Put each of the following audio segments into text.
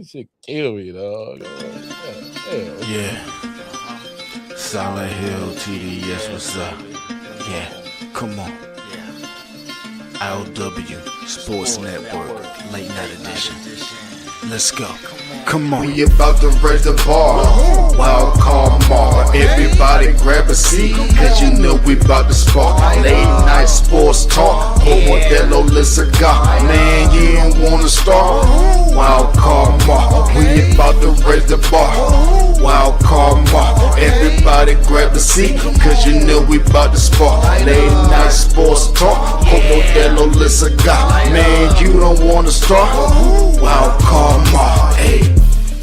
This shit kill me, dog. Yeah. Silent Hill TDS, what's up? Yeah, come on. I.O.W. Sports Network, late night edition. Let's go. Come on. We about to raise the bar. Wild card mark. Everybody grab a seat, cause you know we about to spark. Late night sports talk. Modelo Le Cigar. Man, you don't wanna start. Wild card mark. We about to raise the bar. Wild card mark. Everybody grab a seat, cause you know we about to spark. Late night sports talk. Modelo Le Cigar. Man, you don't wanna start. Wild card mark. Hey.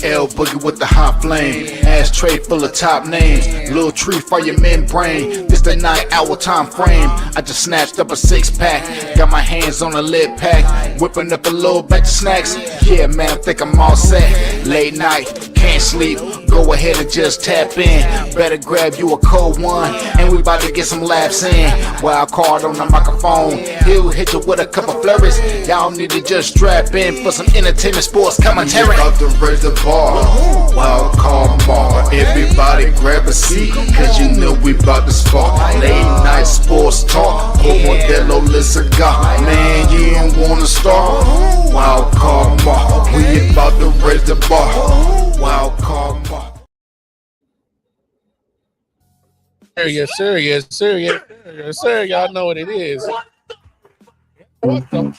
L Boogie with the hot flame, ashtray full of top names, little tree for your membrane. This the 9-hour time frame. I just snatched up a 6-pack, got my hands on a lid pack, whipping up a little batch of snacks. Yeah, man, I think I'm all set. Late night, can't sleep, go ahead and just tap in. Better grab you a cold one, and we about to get some laps in. Wild card on the microphone, he'll hit you with a couple flurries. Y'all need to just strap in for some entertainment sports commentary. We about to raise the bar. Wild card mark. Everybody grab a seat, cause you know we about to spark. Late night sports talk. Modelo Le Cigar. Man, you don't wanna start. Wild card mark. We about to raise the bar. Wild card mark. Yes, sir. Yes, sir. Yes, sir. Yes, sir. Y'all know what it is. What the?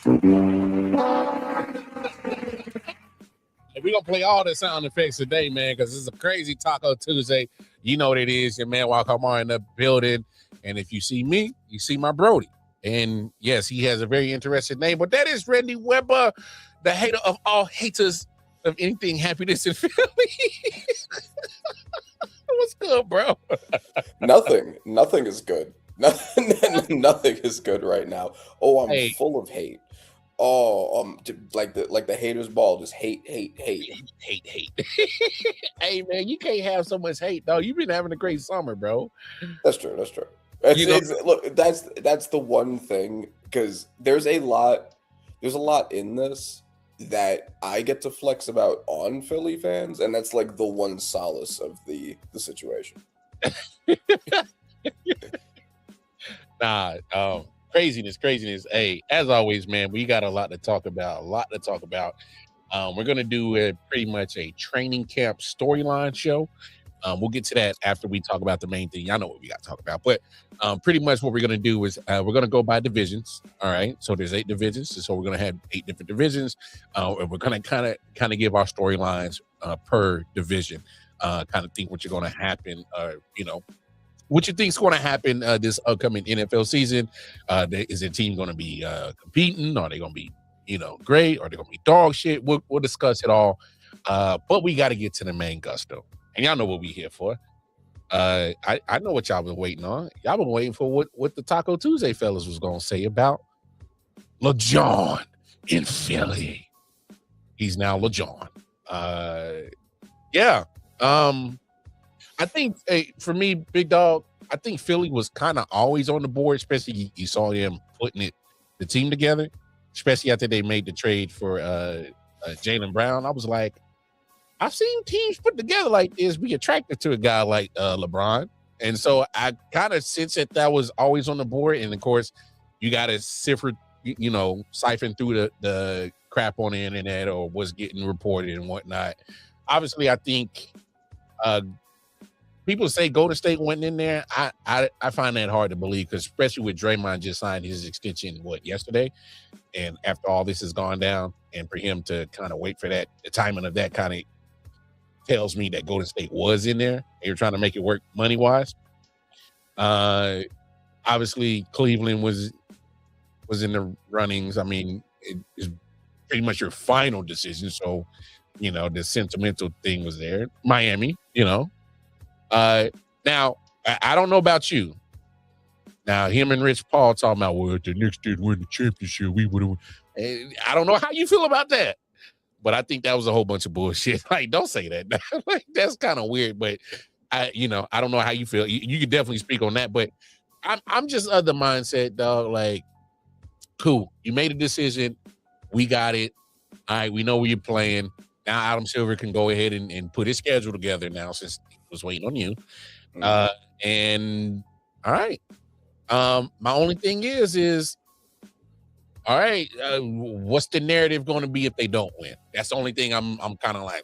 We're going to play all the sound effects today, man, because it's a crazy Taco Tuesday. You know what it is. Your man Walkamar in the building. And if you see me, you see my Brody. And yes, he has a very interesting name, but that is Randy Weber, the hater of all haters of anything happiness in Philly. What's good, bro? Nothing is good. Nothing is good right now. Oh, I'm full of hate. Oh, like the haters ball, just hate. Hate. Hey, man, you can't have so much hate, though. You've been having a great summer, bro. That's true. Look, that's the one thing, because there's a lot in this that I get to flex about on Philly fans, and that's like the one solace of the situation. Craziness. Hey, as always, man, we got a lot to talk about. We're going to do pretty much a training camp storyline show. We'll get to that after we talk about the main thing. Y'all know what we got to talk about. But pretty much what we're going to do is we're going to go by divisions. All right. So there's 8 divisions. So we're going to have 8 different divisions. And we're going to kind of give our storylines per division. Kind of think what's going to happen, what you think is going to happen this upcoming NFL season. Is the team going to be competing? Are they going to be, great? Are they going to be dog shit? We'll discuss it all. But we got to get to the main gusto. And y'all know what we here for. I know what y'all been waiting on. Y'all been waiting for what the Taco Tuesday fellas was going to say about LeJawn in Philly. He's now LeJawn. I think for me, Big Dog, I think Philly was kind of always on the board, especially you saw them putting the team together, especially after they made the trade for Jaylen Brown. I was like, I've seen teams put together like this be attracted to a guy like LeBron. And so I kind of sense that was always on the board. And of course, you got to siphon through the crap on the internet or what's getting reported and whatnot. Obviously, I think people say Golden State went in there. I find that hard to believe, because especially with Draymond just signed his extension, yesterday? And after all this has gone down, and for him to kind of wait for that, the timing of that kind of tells me that Golden State was in there. They were trying to make it work money-wise. Obviously, Cleveland was in the runnings. I mean, it is pretty much your final decision. So, the sentimental thing was there. Miami, Now, I don't know about you. Now, him and Rich Paul talking about, well, if the Knicks did win the championship, we would have. I don't know how you feel about that, but I think that was a whole bunch of bullshit. Like, don't say that. Like, that's kind of weird, but I don't know how you feel. You can definitely speak on that, but I'm just of the mindset, dog. Like, cool, you made a decision. We got it. All right, we know where you're playing. Now Adam Silver can go ahead and put his schedule together now since he was waiting on you. And all right. My only thing is all right, what's the narrative going to be if they don't win? That's the only thing I'm kind of like,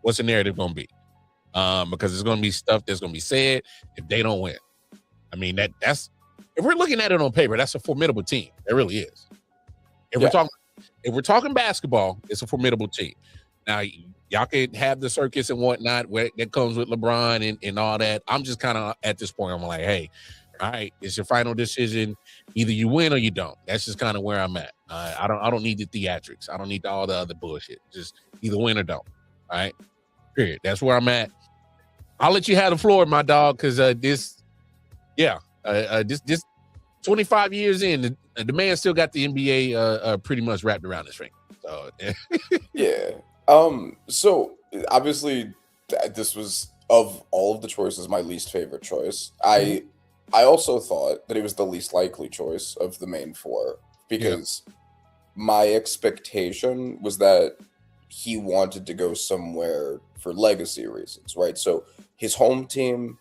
what's the narrative going to be? Because there's going to be stuff that's going to be said if they don't win. I mean, that's if we're looking at it on paper, that's a formidable team. It really is. If we're talking basketball, it's a formidable team. Now, y'all can have the circus and whatnot that comes with LeBron and all that. I'm just kind of at this point, I'm like, hey, all right, it's your final decision. Either you win or you don't. That's just kind of where I'm at. I don't need the theatrics. I don't need all the other bullshit. Just either win or don't. All right. Period. That's where I'm at. I'll let you have the floor, my dog, because this 25 years in, the man still got the NBA pretty much wrapped around his finger. So yeah. So obviously, this was, of all of the choices, my least favorite choice. I also thought that it was the least likely choice of the main four because my expectation was that he wanted to go somewhere for legacy reasons, right? So his home team,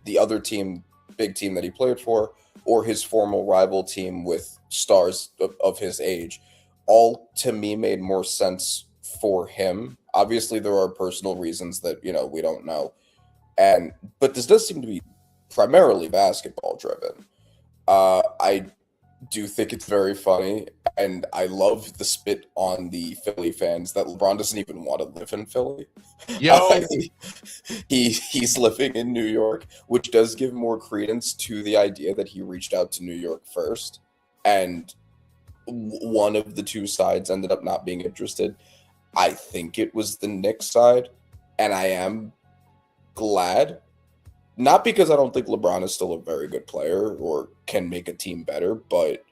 the other team, big team that he played for, or his former rival team with stars of his age, all to me made more sense for him. Obviously, there are personal reasons that, we don't know. But this does seem to be primarily basketball driven. I do think it's very funny, and I love the spit on the Philly fans that LeBron doesn't even want to live in Philly. Yo, he's living in New York, which does give more credence to the idea that he reached out to New York first, and one of the two sides ended up not being interested. I think it was the Knicks side, and I am glad. Not because I don't think LeBron is still a very good player or can make a team better, but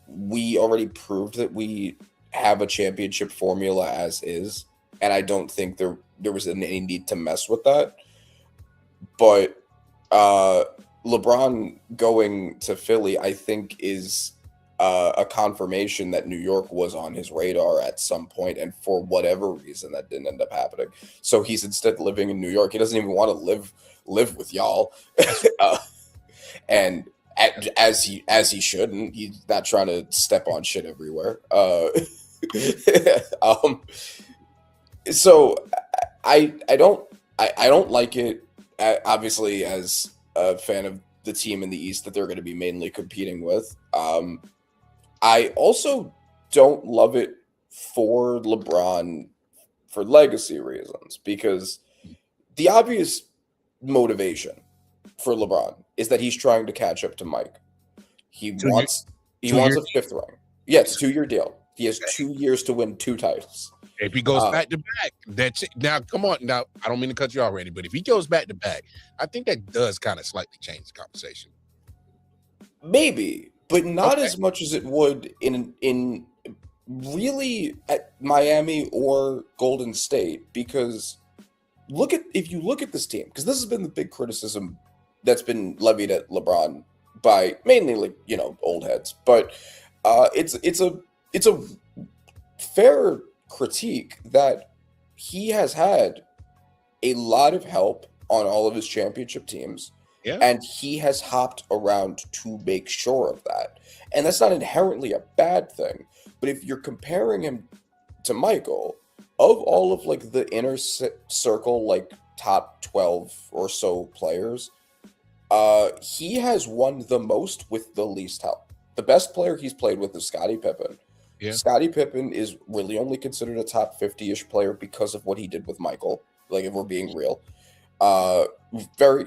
we already proved that we have a championship formula as is, and I don't think there was any need to mess with that. But LeBron going to Philly, I think, is a confirmation that New York was on his radar at some point, and for whatever reason, that didn't end up happening. So he's instead living in New York. He doesn't even want to live with y'all, and as he should, and he's not trying to step on shit everywhere. So I don't like it. Obviously, as a fan of the team in the East that they're going to be mainly competing with, I also don't love it for LeBron for legacy reasons, because the obvious motivation for LeBron is that he's trying to catch up to Mike. He wants a fifth ring. Yeah, it's a 2-year deal. He has 2 years to win 2 titles. If he goes back to back, that's it. Now, come on. Now, I don't mean to cut you off, Randy, but if he goes back to back, I think that does kind of slightly change the conversation. Maybe, but not as much as it would in really at Miami or Golden State, because if you look at this team, because this has been the big criticism that's been levied at LeBron by mainly old heads, but it's a fair critique that he has had a lot of help on all of his championship teams, and he has hopped around to make sure of that, and that's not inherently a bad thing. But if you're comparing him to Michael, of all of the inner circle top 12 or so players, he has won the most with the least help. The best player he's played with is Scottie Pippen. Yeah. Scottie Pippen is really only considered a top 50-ish player because of what he did with Michael. If we're being real, very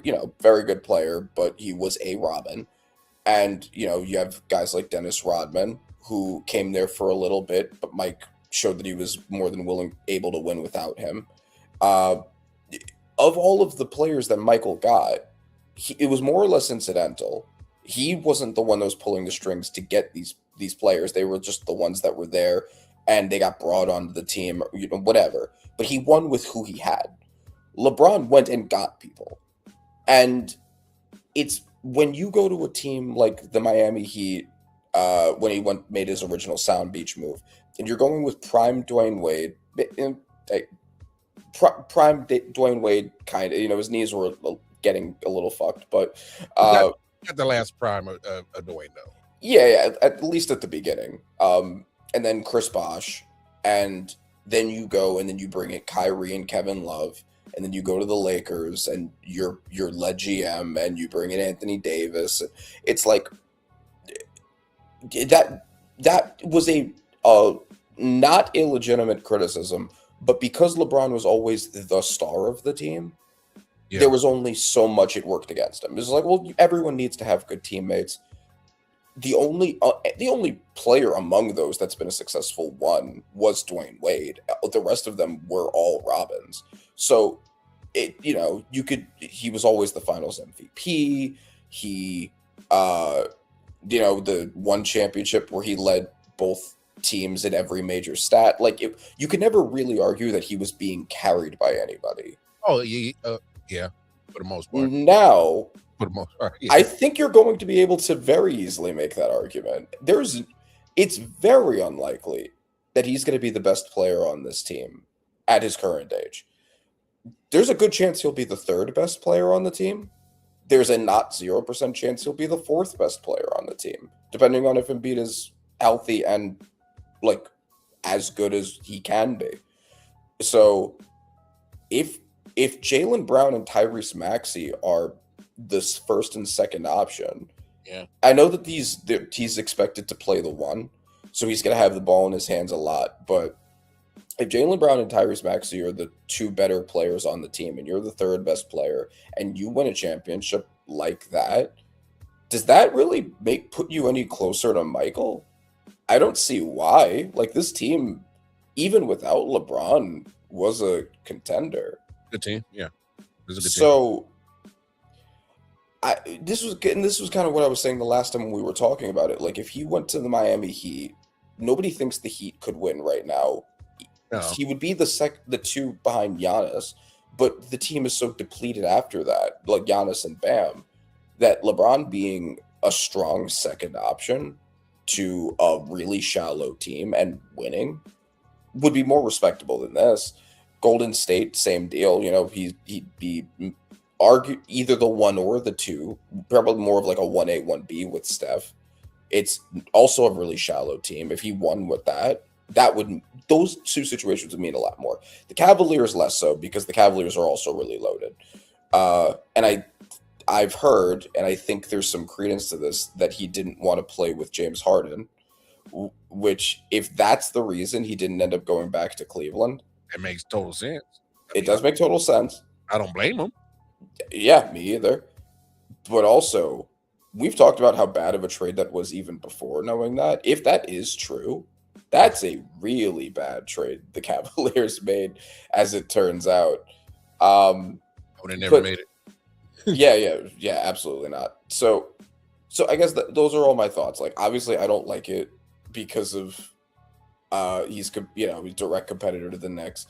good player, but he was a Robin. And you have guys like Dennis Rodman, who came there for a little bit, but Mike showed that he was more than able to win without him. Of all of the players that Michael got, it was more or less incidental. He wasn't the one that was pulling the strings to get these players. They were just the ones that were there, and they got brought onto the team, whatever. But he won with who he had. LeBron went and got people. And it's when you go to a team like the Miami Heat, when he made his original Sound Beach move, and you're going with prime Dwayne Wade, prime Dwayne Wade, kind of, his knees were getting a little fucked, but got the last prime of Dwayne though. Yeah, at least at the beginning. And then Chris Bosh, and then you go and then you bring in Kyrie and Kevin Love, and then you go to the Lakers and you're led GM and you bring in Anthony Davis. It's like that was a not illegitimate criticism, but because LeBron was always the star of the team, there was only so much it worked against him. It's like, well, everyone needs to have good teammates. The only player among those that's been a successful one was Dwayne Wade. The rest of them were all Robins. So he was always the finals MVP. He the one championship where he led both teams in every major stat. Like you could never really argue that he was being carried by anybody. Oh yeah, for the most part. Now, for the most part, yeah. I think you're going to be able to very easily make that argument. It's very unlikely that he's going to be the best player on this team at his current age. There's a good chance he'll be the third best player on the team. There's a not 0% chance he'll be the fourth best player on the team, depending on if Embiid is healthy and like as good as he can be. So if Jaylen Brown and Tyrese Maxey are this first and second option, I know that he's expected to play the one, so he's going to have the ball in his hands a lot. But if Jaylen Brown and Tyrese Maxey are the two better players on the team, and you're the third best player, and you win a championship like that, does that really put you any closer to Michael? I don't see why. Like, this team, even without LeBron, was a contender. Good team, yeah. It was a good team. This was kind of what I was saying the last time we were talking about it. Like, if he went to the Miami Heat, nobody thinks the Heat could win right now. No. He would be the two behind Giannis, but the team is so depleted after that, like Giannis and Bam, that LeBron being a strong second option to a really shallow team and winning would be more respectable than this. Golden State, same deal. He'd be either the one or the two, probably more of like a 1A, 1B with Steph. It's also a really shallow team. If he won with those two situations would mean a lot more. The Cavaliers less so, because the Cavaliers are also really loaded. And I've heard, and I think there's some credence to this, that he didn't want to play with James Harden, which, if that's the reason he didn't end up going back to Cleveland, it makes total sense. It does make total sense. I don't blame him. Yeah, me either. But also, we've talked about how bad of a trade that was even before knowing that. If that is true, that's a really bad trade the Cavaliers made, as it turns out. I would have never made it. yeah, absolutely not. So I guess those are all my thoughts. Like, obviously, I don't like it because of he's a direct competitor to the Knicks.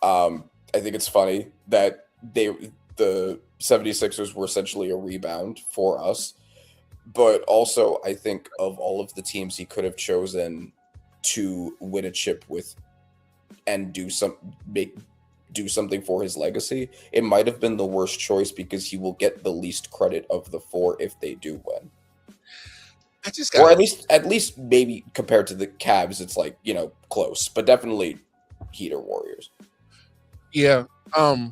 I think it's funny that the 76ers were essentially a rebound for us. But also, I think of all of the teams he could have chosen to win a chip with and do something for his legacy, it might have been the worst choice, because he will get the least credit of the four if they do win. Or at least maybe compared to the Cavs, it's like, close, but definitely Heat or Warriors. Yeah. I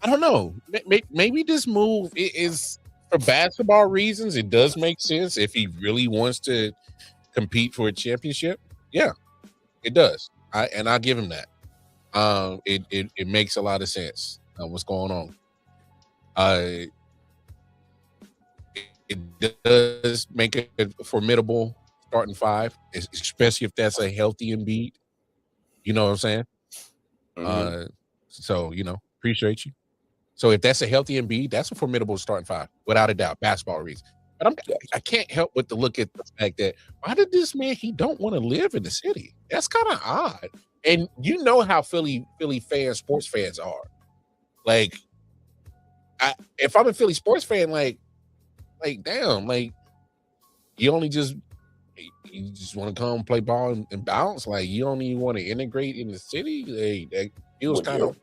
don't know. Maybe this move is for basketball reasons. It does make sense if he really wants to compete for a championship. Yeah, it does. I'll give him that. It makes a lot of sense. What's going on? It does make a formidable starting five, especially if that's a healthy Embiid. You know what I'm saying? Mm-hmm. So appreciate you. So if that's a healthy Embiid, that's a formidable starting five, without a doubt, basketball reasons. But I can't help but to look at the fact that, why did this man, he don't want to live in the city? That's kind of odd. And you know how Philly fans, sports fans are. Like, if I'm a Philly sports fan, like damn, like, you only just You just want to come play ball and bounce. Like you don't even want to integrate in the city. It feels kind of.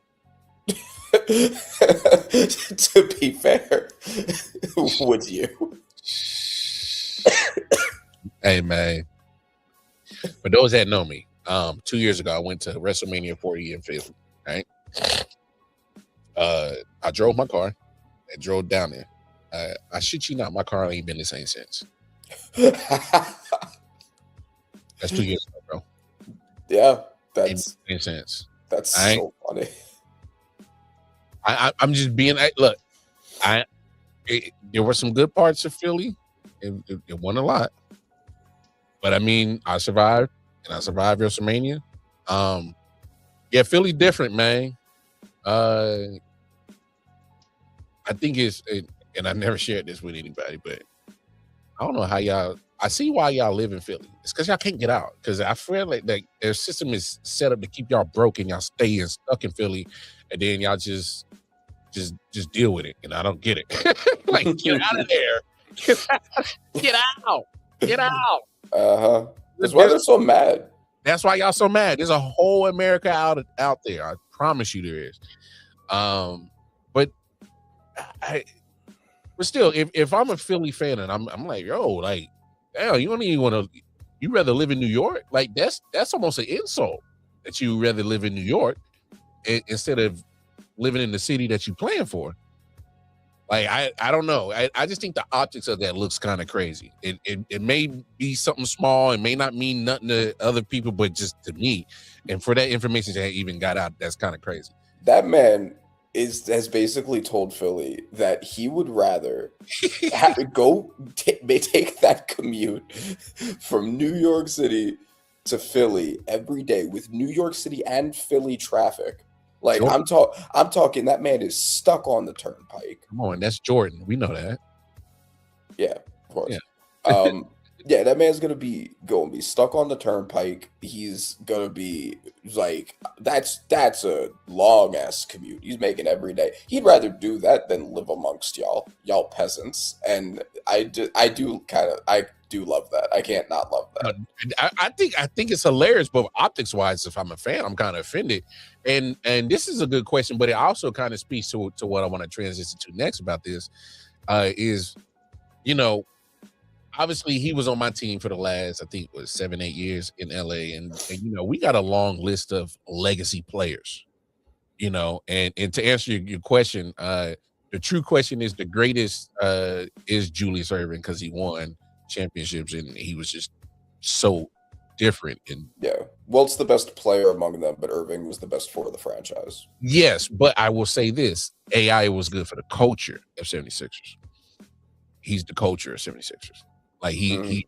To be fair, would you? Hey man, for those that know me, 2 years ago I went to WrestleMania 40 in Philly. Right, I drove my car. I drove down there. I shit you not, my car ain't been the same since. That's 2 years ago, bro. Yeah, that's makes sense. That's so funny. I'm just being look. There were some good parts of Philly. It won a lot, but I mean, I survived, and I survived WrestleMania. Yeah, Philly different, man. I think and I never shared this with anybody, but I don't know how y'all. I see why y'all live in Philly. It's because y'all can't get out. Because I feel like their system is set up to keep y'all broken. Y'all staying stuck in Philly, and then y'all just deal with it. And I don't get it. Like, get out of there. Get out. Get out. That's why they're so mad. That's why y'all so mad. There's a whole America out there. I promise you there is. But still, if I'm a Philly fan and I'm like, yo, like, damn, you don't even want to. You rather live in New York? Like that's almost an insult that you rather live in New York instead of living in the city that you playing for. Like I don't know. I just think the optics of that looks kind of crazy. It may be something small. It may not mean nothing to other people, but just to me. And for that information that even got out, that's kind of crazy. That man has basically told Philly that he would rather take that commute from New York City to Philly every day with New York City and Philly traffic. Like Jordan. I'm talking that man is stuck on the turnpike. Come on, that's Jordan. We know that. Yeah, of course. Yeah. Yeah, that man's gonna be stuck on the turnpike. He's gonna be like that's a long ass commute. He's making every day. He'd rather do that than live amongst y'all peasants. And I do love that. I can't not love that. I think it's hilarious, but optics wise, if I'm a fan, I'm kind of offended. And this is a good question, but it also kind of speaks to what I want to transition to next about this. Is obviously he was on my team for the last, I think it was 7-8 years in LA. And we got a long list of legacy players, and to answer your question, the true question is the greatest is Julius Erving because he won championships and he was just so different. And yeah, Wilt's the best player among them, but Irving was the best for the franchise. Yes, but I will say this, AI was good for the culture of 76ers. He's the culture of 76ers. Like he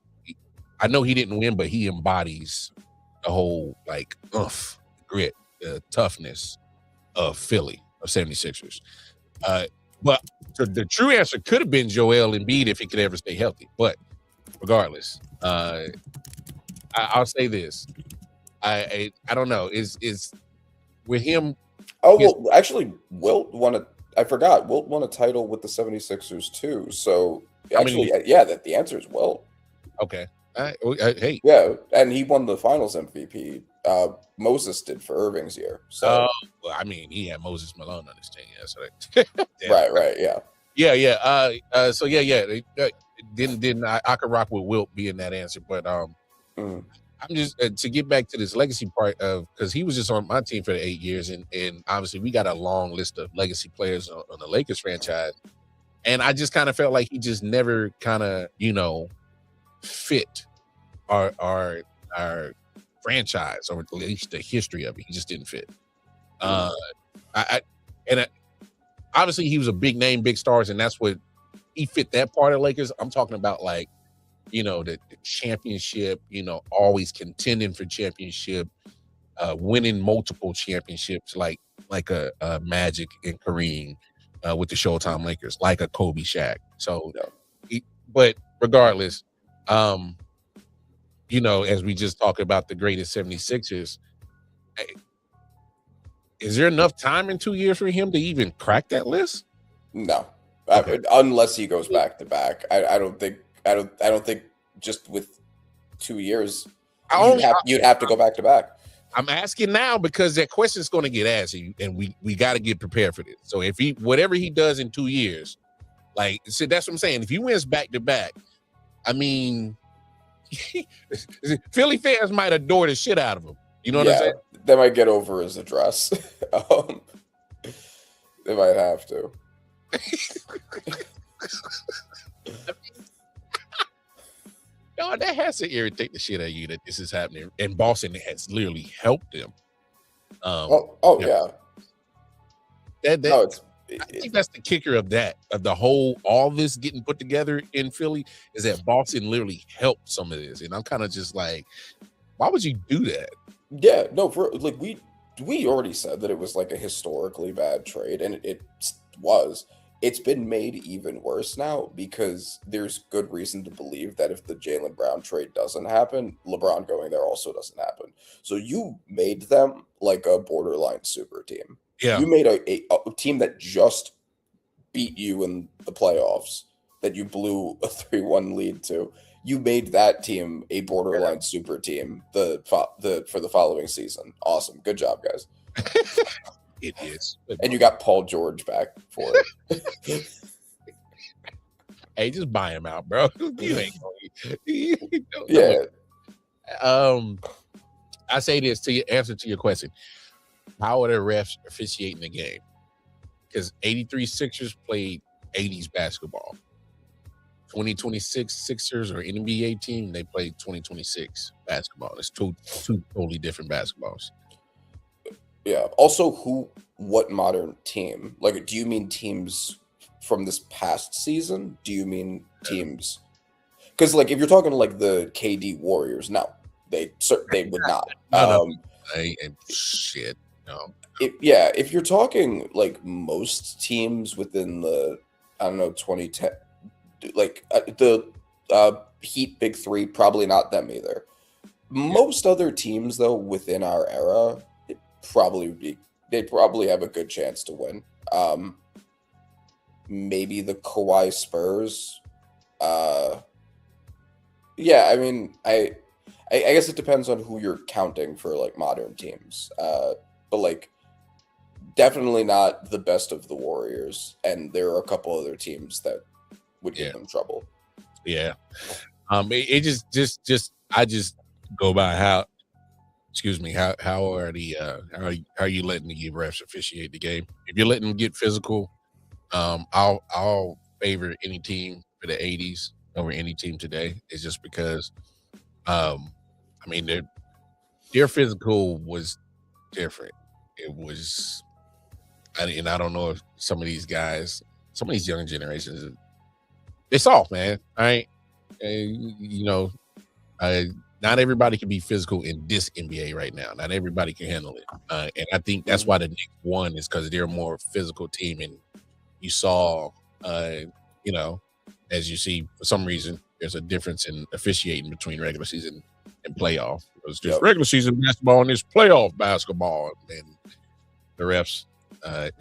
I know he didn't win, but he embodies the whole like grit, toughness of Philly of 76ers. But the true answer could have been Joel Embiid if he could ever stay healthy. But regardless, I'll say this: I don't know. Is with him? Oh well, actually, Wilt won a. I forgot. Wilt won a title with the 76ers too. So actually, yeah, that the answer is Wilt. Okay. Hey. Yeah, and he won the Finals MVP. Moses did for Irving's year. So well, I mean, he had Moses Malone on his team. Yeah, so right, yeah. So yeah. Didn't I could rock with Wilt being that answer, but I'm just to get back to this legacy part of because he was just on my team for the 8 years, and obviously we got a long list of legacy players on the Lakers franchise, and I just kind of felt like he just never kind of fit our franchise or at least the history of it. He just didn't fit. Obviously he was a big name, big stars, and that's what he fit that part of Lakers. I'm talking about like, the championship, always contending for championship, winning multiple championships, like a Magic and Kareem with the Showtime Lakers, like a Kobe Shaq. So, but regardless, as we just talked about the greatest 76ers, is there enough time in 2 years for him to even crack that list? No, unless he goes back to back. I don't think just with 2 years, I you'd have to go back to back. I'm asking now because that question is going to get asked, and we got to get prepared for this. So if whatever he does in 2 years, like, so that's what I'm saying. If he wins back to back, I mean, Philly fans might adore the shit out of him. You know what I'm saying? They might get over his address. They might have to. No, that has to irritate the shit out of you that this is happening, and Boston has literally helped them. Yeah. I think that's the kicker of all this getting put together in Philly is that Boston literally helped some of this, and I'm kind of just like, why would you do that? Yeah, no, like we already said that it was like a historically bad trade, and it was. It's been made even worse now because there's good reason to believe that if the Jaylen Brown trade doesn't happen, LeBron going there also doesn't happen. So you made them like a borderline super team. Yeah. You made a team that just beat you in the playoffs, that you blew a 3-1 lead to. You made that team a borderline super team for the following season. Awesome. Good job, guys. It is. And you got Paul George back for it. Hey, just buy him out, bro. You ain't going. Yeah. I say this to your answer to your question. How are the refs officiating the game? Because 83 Sixers played 80s basketball. 2026 Sixers or NBA team, they played 2026 basketball. It's two totally different basketballs. Yeah. Also, what modern team? Like, do you mean teams from this past season? Do you mean teams? Because, like, if you're talking like the KD Warriors, no, they would not. Shit. No. If you're talking like most teams within the 2010, like the Heat Big Three, probably not them either. Most other teams though within our era, they'd probably have a good chance to win. Maybe the Kawhi Spurs. Yeah, I mean, I guess it depends on who you're counting for like modern teams. But like definitely not the best of the Warriors, and there are a couple other teams that would give them trouble. Yeah. It just I just go by how are you letting the refs officiate the game? If you're letting them get physical, I'll favor any team for the 80s over any team today. It's just because I mean their physical was different. It was, and I don't know if some of these young generations, they're soft, man. All right. Not everybody can be physical in this NBA right now. Not everybody can handle it. And I think that's why the Knicks won is because they're a more physical team. And you saw, as you see, for some reason, there's a difference in officiating between regular season and playoff. It's just regular season basketball and it's playoff basketball, and the refs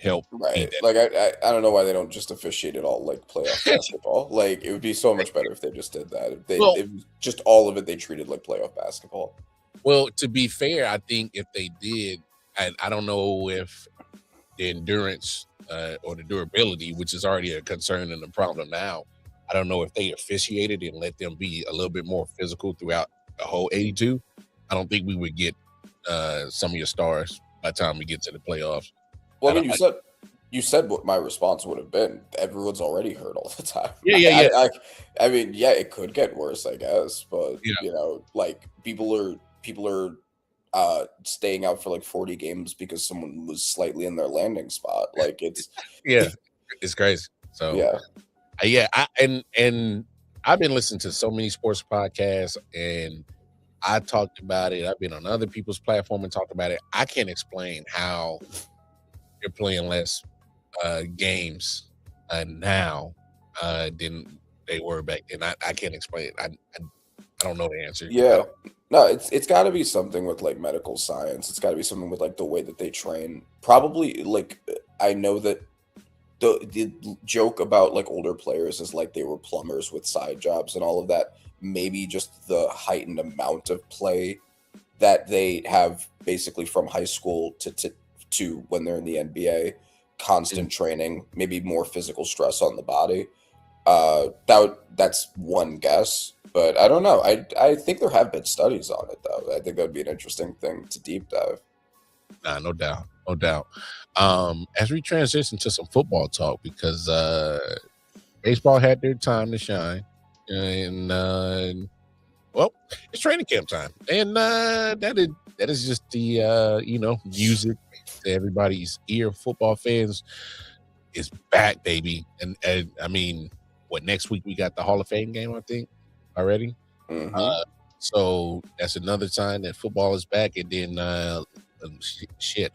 help. Right. Like I don't know why they don't just officiate it all like playoff basketball. Like it would be so much better if they just did that. If just all of it they treated like playoff basketball. Well, to be fair, I think if they did, I don't know if the endurance or the durability, which is already a concern and a problem now, I don't know if they officiated and let them be a little bit more physical throughout the whole 82. I don't think we would get some of your stars by the time we get to the playoffs. Well, I mean, you said what my response would have been. Everyone's already hurt all the time. Yeah. I mean, yeah, it could get worse, I guess, but like people are staying out for like 40 games because someone was slightly in their landing spot. Like it's it's crazy. So yeah. And I've been listening to so many sports podcasts, and I talked about it. I've been on other people's platform and talked about it. I can't explain how they're playing less games now than they were back then. I can't explain it. I don't know the answer. Yeah. No, it's got to be something with like medical science. It's got to be something with like the way that they train. Probably like I know that the joke about like older players is like they were plumbers with side jobs and all of that. maybe just the heightened amount of play that they have basically from high school to when they're in the NBA, constant training, maybe more physical stress on the body. That's one guess, but I don't know. I think there have been studies on it though. I think that would be an interesting thing to deep dive. Nah, no doubt, no doubt. As we transition to some football talk, because baseball had their time to shine, and well, it's training camp time, and that is just the music to everybody's ear. Football fans is back, baby, and I mean, what, next week we got the Hall of Fame game, I think, already. So that's another sign that football is back, and then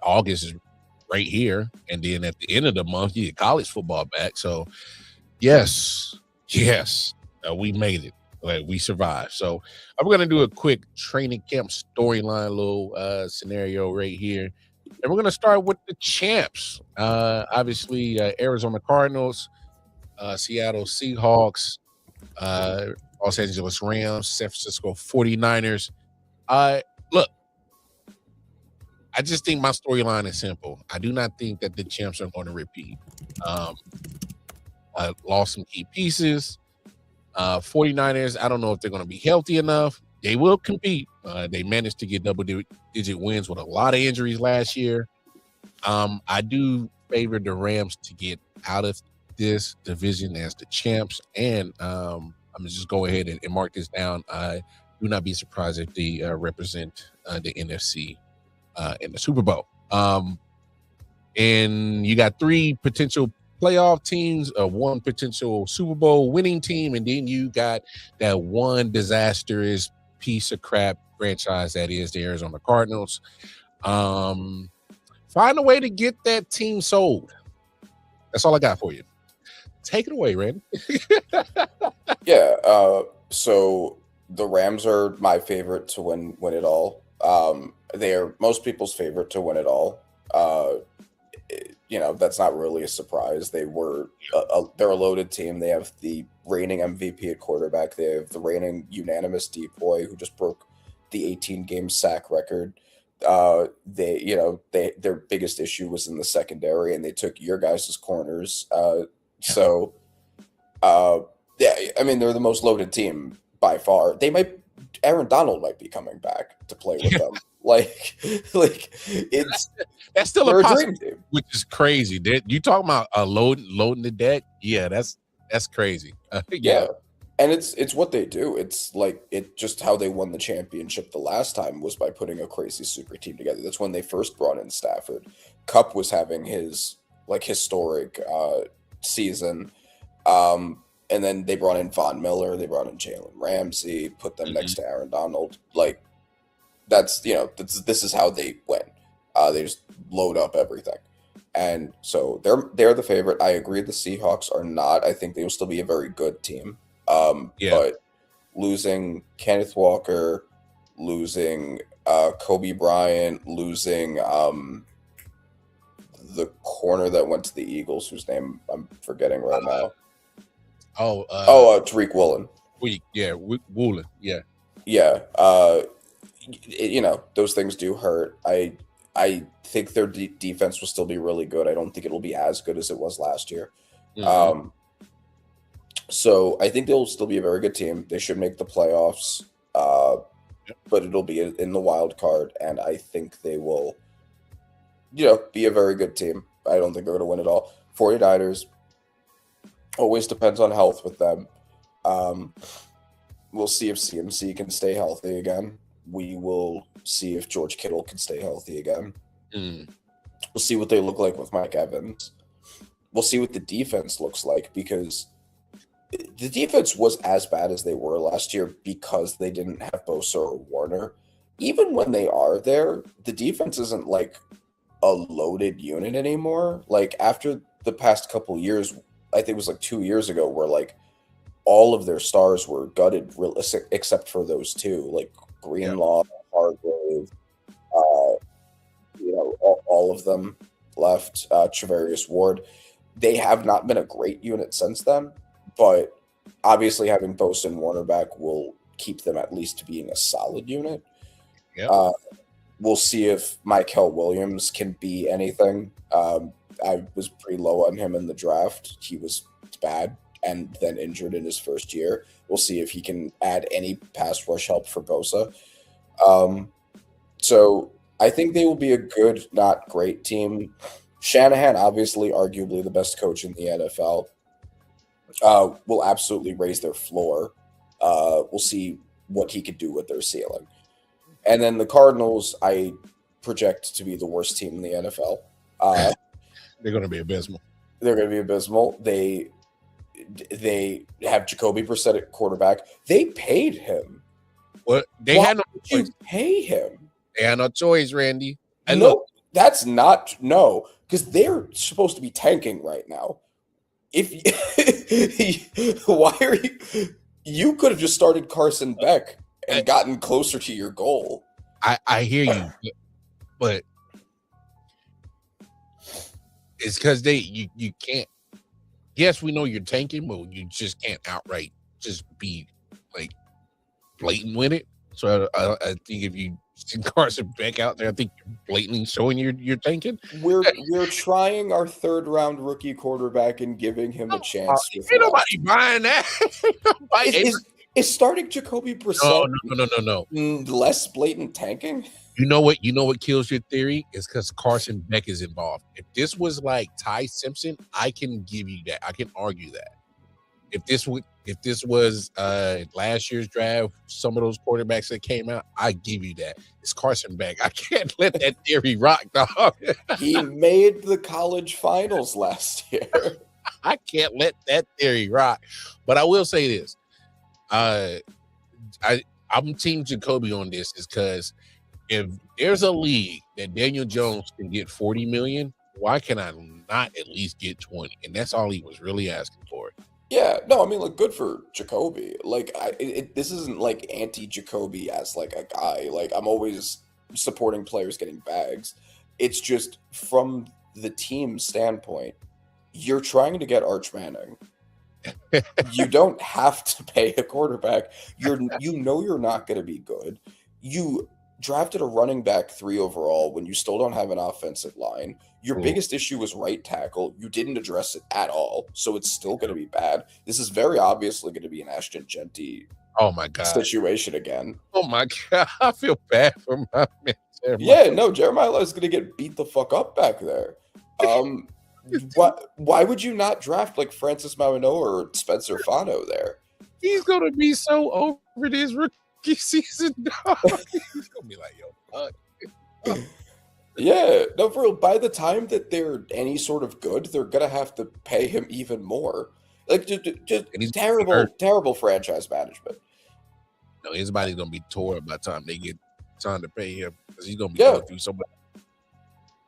August is right here, and then at the end of the month you get college football back. So yes, we made it. We survived. So we're gonna do a quick training camp storyline, little scenario right here, and we're gonna start with the champs. Obviously, Arizona Cardinals, Seattle Seahawks, Los Angeles Rams, San Francisco 49ers. Look, I just think my storyline is simple. I do not think that the champs are going to repeat. I lost some key pieces. 49ers, I don't know if they're going to be healthy enough. They will compete. They managed to get double-digit wins with a lot of injuries last year. I do favor the Rams to get out of this division as the champs, and I'm gonna just go ahead and mark this down. I do not be surprised if they represent the NFC in the Super Bowl. And you got 3 potential playoff teams, 1 potential Super Bowl winning team, and then you got that one disastrous piece of crap franchise that is the Arizona Cardinals. Find a way to get that team sold. That's all I got for you. Take it away, Randy. Yeah. So the Rams are my favorite to win it all. They are most people's favorite to win it all. That's not really a surprise. They're a loaded team. They have the reigning MVP at quarterback. They have the reigning unanimous DPOY who just broke the 18-game sack record. Their biggest issue was in the secondary, and they took your guys' corners. They're the most loaded team by far. Aaron Donald might be coming back to play with them. That's still a possibility, which is crazy. You talking about loading the deck? Yeah, that's crazy. Yeah. And it's what they do. It's just how they won the championship the last time was by putting a crazy super team together. That's when they first brought in Stafford. Kupp was having his historic season. And then they brought in Von Miller, they brought in Jalen Ramsey, put them next to Aaron Donald. This is how they win. They just load up everything. And so they're the favorite. I agree the Seahawks are not. I think they will still be a very good team. But losing Kenneth Walker, losing Kobe Bryant, losing the corner that went to the Eagles, whose name I'm forgetting right now. Tariq Woolen. Woolen. Yeah. Yeah. Those things do hurt. I think their defense will still be really good. I don't think it'll be as good as it was last year. Mm-hmm. So I think they'll still be a very good team. They should make the playoffs, but it'll be in the wild card, and I think they will, be a very good team. I don't think they're going to win it all. 49ers, always depends on health with them. We'll see if CMC can stay healthy again. We will see if George Kittle can stay healthy again. We'll see what they look like with Mike Evans. We'll see what the defense looks like, because the defense was as bad as they were last year because they didn't have Bosa or Warner. Even when they are there, the defense isn't like a loaded unit anymore. After the past couple years, I think it was 2 years ago, where all of their stars were gutted, except for those two, Greenlaw, Hargrave, all of them left. Travarius Ward. They have not been a great unit since then, but Obviously, having Bosa and Warner back will keep them at least being a solid unit. Yeah. We'll see if Michael Williams can be anything. I was pretty low on him in the draft. He was bad and then injured in his first year. We'll see if he can add any pass rush help for Bosa. So I think they will be a good, not great team. Shanahan, obviously, arguably the best coach in the NFL, will absolutely raise their floor. We'll see what he could do with their ceiling. And then the Cardinals, I project to be the worst team in the NFL. They're going to be abysmal. They're going to be abysmal. They have Jacoby Brissett at quarterback. They paid him. Well, they had no choice. You pay him. They had no choice, Randy. And no, look, that's not because they're supposed to be tanking right now. If why are you? You could have just started Carson Beck and gotten closer to your goal. I hear you, but it's because you can't. Yes, we know you're tanking, but you just can't outright just be like blatant with it. So I think if you see Carson Beck out there, I think you're blatantly showing you're tanking. We're trying our third round rookie quarterback and giving him a chance. Ain't nobody buying that. Is starting Jacoby Brissett No. less blatant tanking? You know what kills your theory is because Carson Beck is involved. If this was like Ty Simpson, I can give you that. I can argue that. If this was last year's draft, some of those quarterbacks that came out, I give you that. It's Carson Beck. I can't let that theory rock, dog. He made the college finals last year. I can't let that theory rock. But I will say this. I'm Team Jacoby on this is because if there's a league that Daniel Jones can get $40 million, why can I not at least get 20? And that's all he was really asking for. Yeah, no, I mean, like, good for Jacoby. Like, this isn't like anti-Jacoby as like a guy. Like, I'm always supporting players getting bags. It's just from the team standpoint, you're trying to get Arch Manning. You don't have to pay a quarterback. You're not going to be good. You drafted a running back 3 overall when you still don't have an offensive line. Your biggest issue was right tackle. You didn't address it at all, so it's still going to be bad. This is very obviously going to be an Ashton Genty situation again. Oh my God, I feel bad for my man. Jeremiah is going to get beat the fuck up back there. Why would you not draft like Francis Mauigoa or Spencer Fano there? He's going to be so over this rookie season, dog. He's going to be like, yo, fuck. Yeah, no, for real. By the time that they're any sort of good, they're gonna have to pay him even more. Like, just terrible franchise management. No, his body's gonna be tore by the time they get time to pay him because he's gonna be going through so much.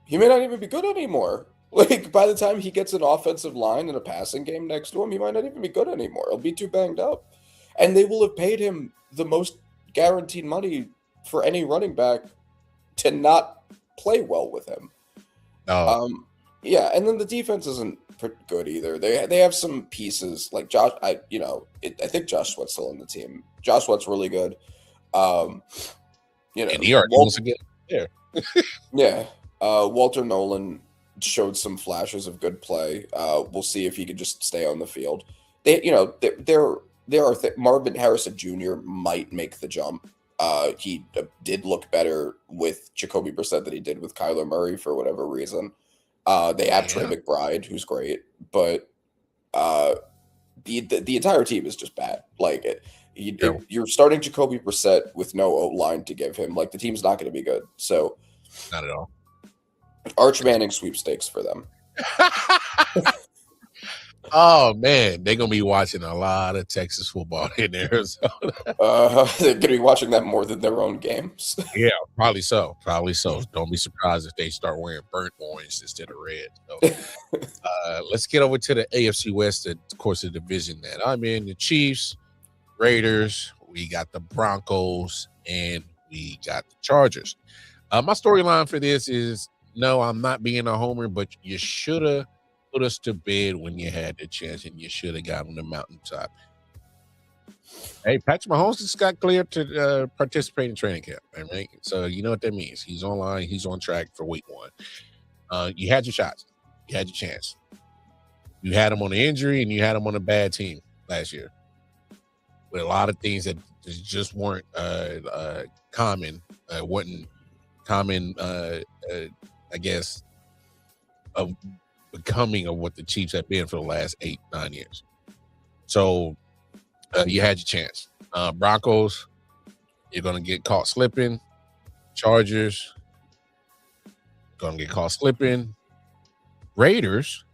He may not even be good anymore. Like, by the time he gets an offensive line and a passing game next to him, he might not even be good anymore. He'll be too banged up, and they will have paid him the most guaranteed money for any running back to not play well with him. And then the defense isn't good either. They have some pieces like Josh. I think Josh Sweat's still on the team. Josh Sweat's really good. And he already wants to get there. Yeah. Walter Nolan showed some flashes of good play. We'll see if he can just stay on the field. Marvin Harrison Jr. might make the jump. He did look better with Jacoby Brissett than he did with Kyler Murray for whatever reason. They have Trey McBride, who's great, but the entire team is just bad. Like, you're starting Jacoby Brissett with no O-line to give him. Like, the team's not going to be good. So, not at all. Arch Manning sweepstakes for them. Oh man, they're gonna be watching a lot of Texas football in Arizona. They're gonna be watching that more than their own games. Yeah, probably so. Don't be surprised if they start wearing burnt orange instead of red. So, let's get over to the AFC West, of course, the division that I'm in. The Chiefs, Raiders, we got the Broncos, and we got the Chargers. My storyline for this is, no, I'm not being a homer, but you should have put us to bed when you had the chance, and you should have got on the mountaintop. Hey, Patrick Mahomes just got cleared to participate in training camp. Right? So you know what that means. He's online. He's on track for week 1. You had your shots. You had your chance. You had him on the injury, and you had him on a bad team last year with a lot of things that just weren't common. Wasn't common, I guess, of becoming of what the Chiefs have been for the last 8-9 years. So you had your chance. Broncos, you're going to get caught slipping. Chargers, going to get caught slipping. Raiders,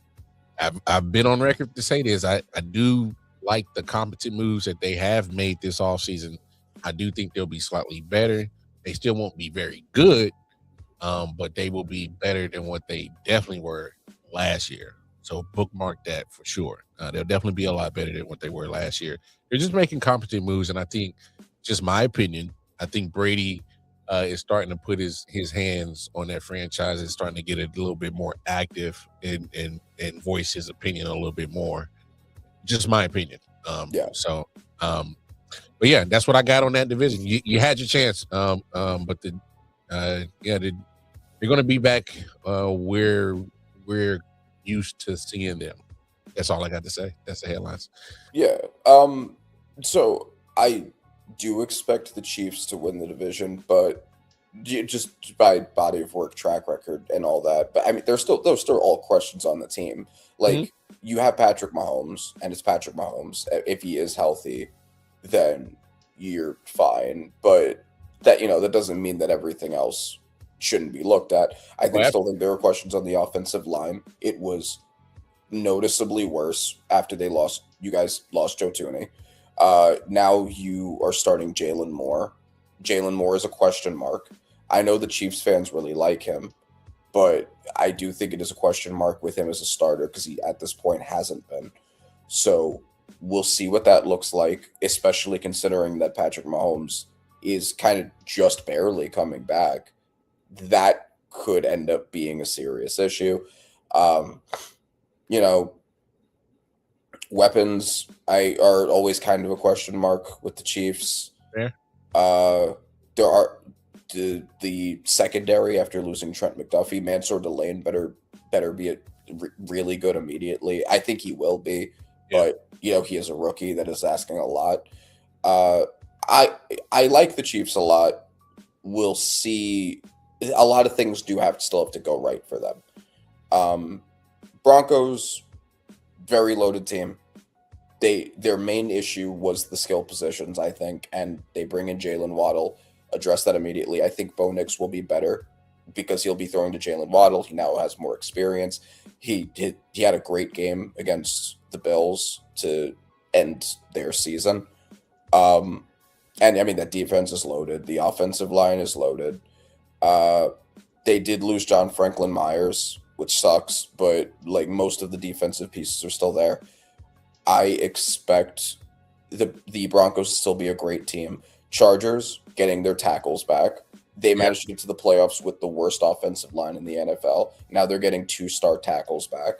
I've been on record to say this. I do like the competent moves that they have made this offseason. I do think they'll be slightly better. They still won't be very good, but they will be better than what they definitely were last year. So bookmark that for sure. They'll definitely be a lot better than what they were last year. They're just making competent moves, and I think, just my opinion, I think Brady is starting to put his hands on that franchise and starting to get a little bit more active and voice his opinion a little bit more. Just my opinion. Yeah. So, but yeah, that's what I got on that division. You had your chance, but they're going to be back where we're used to seeing them. That's all I got to say. That's the headlines. Yeah. So I do expect the Chiefs to win the division, but just by body of work, track record, and all that. But I mean, there's still all questions on the team. Like, you have Patrick Mahomes, and it's Patrick Mahomes. If he is healthy, then you're fine. But that that doesn't mean that everything else shouldn't be looked at. I still think there are questions on the offensive line. It was noticeably worse after you guys lost Joe Tooney. Now you are starting Jalen Moore. Jalen Moore is a question mark. I know the Chiefs fans really like him, but I do think it is a question mark with him as a starter because he, at this point, hasn't been. So we'll see what that looks like, especially considering that Patrick Mahomes is kind of just barely coming back. That could end up being a serious issue. Weapons are always kind of a question mark with the Chiefs. Yeah. There are the secondary after losing Trent McDuffie. Mansour Delane better be really good immediately. I think he will be, but he is a rookie that is asking a lot. I like the Chiefs a lot. We'll see. A lot of things still have to go right for them. Broncos, very loaded team. Their main issue was the skill positions, I think, and they bring in Jalen Waddle, address that immediately. I think Bo Nix will be better because he'll be throwing to Jalen Waddle. He now has more experience. He had a great game against the Bills to end their season. And I mean, that defense is loaded. The offensive line is loaded. They did lose John Franklin Myers, which sucks, but like most of the defensive pieces are still there. I expect the Broncos to still be a great team. Chargers getting their tackles back. They managed to get to the playoffs with the worst offensive line in the NFL. Now they're getting 2-star tackles back.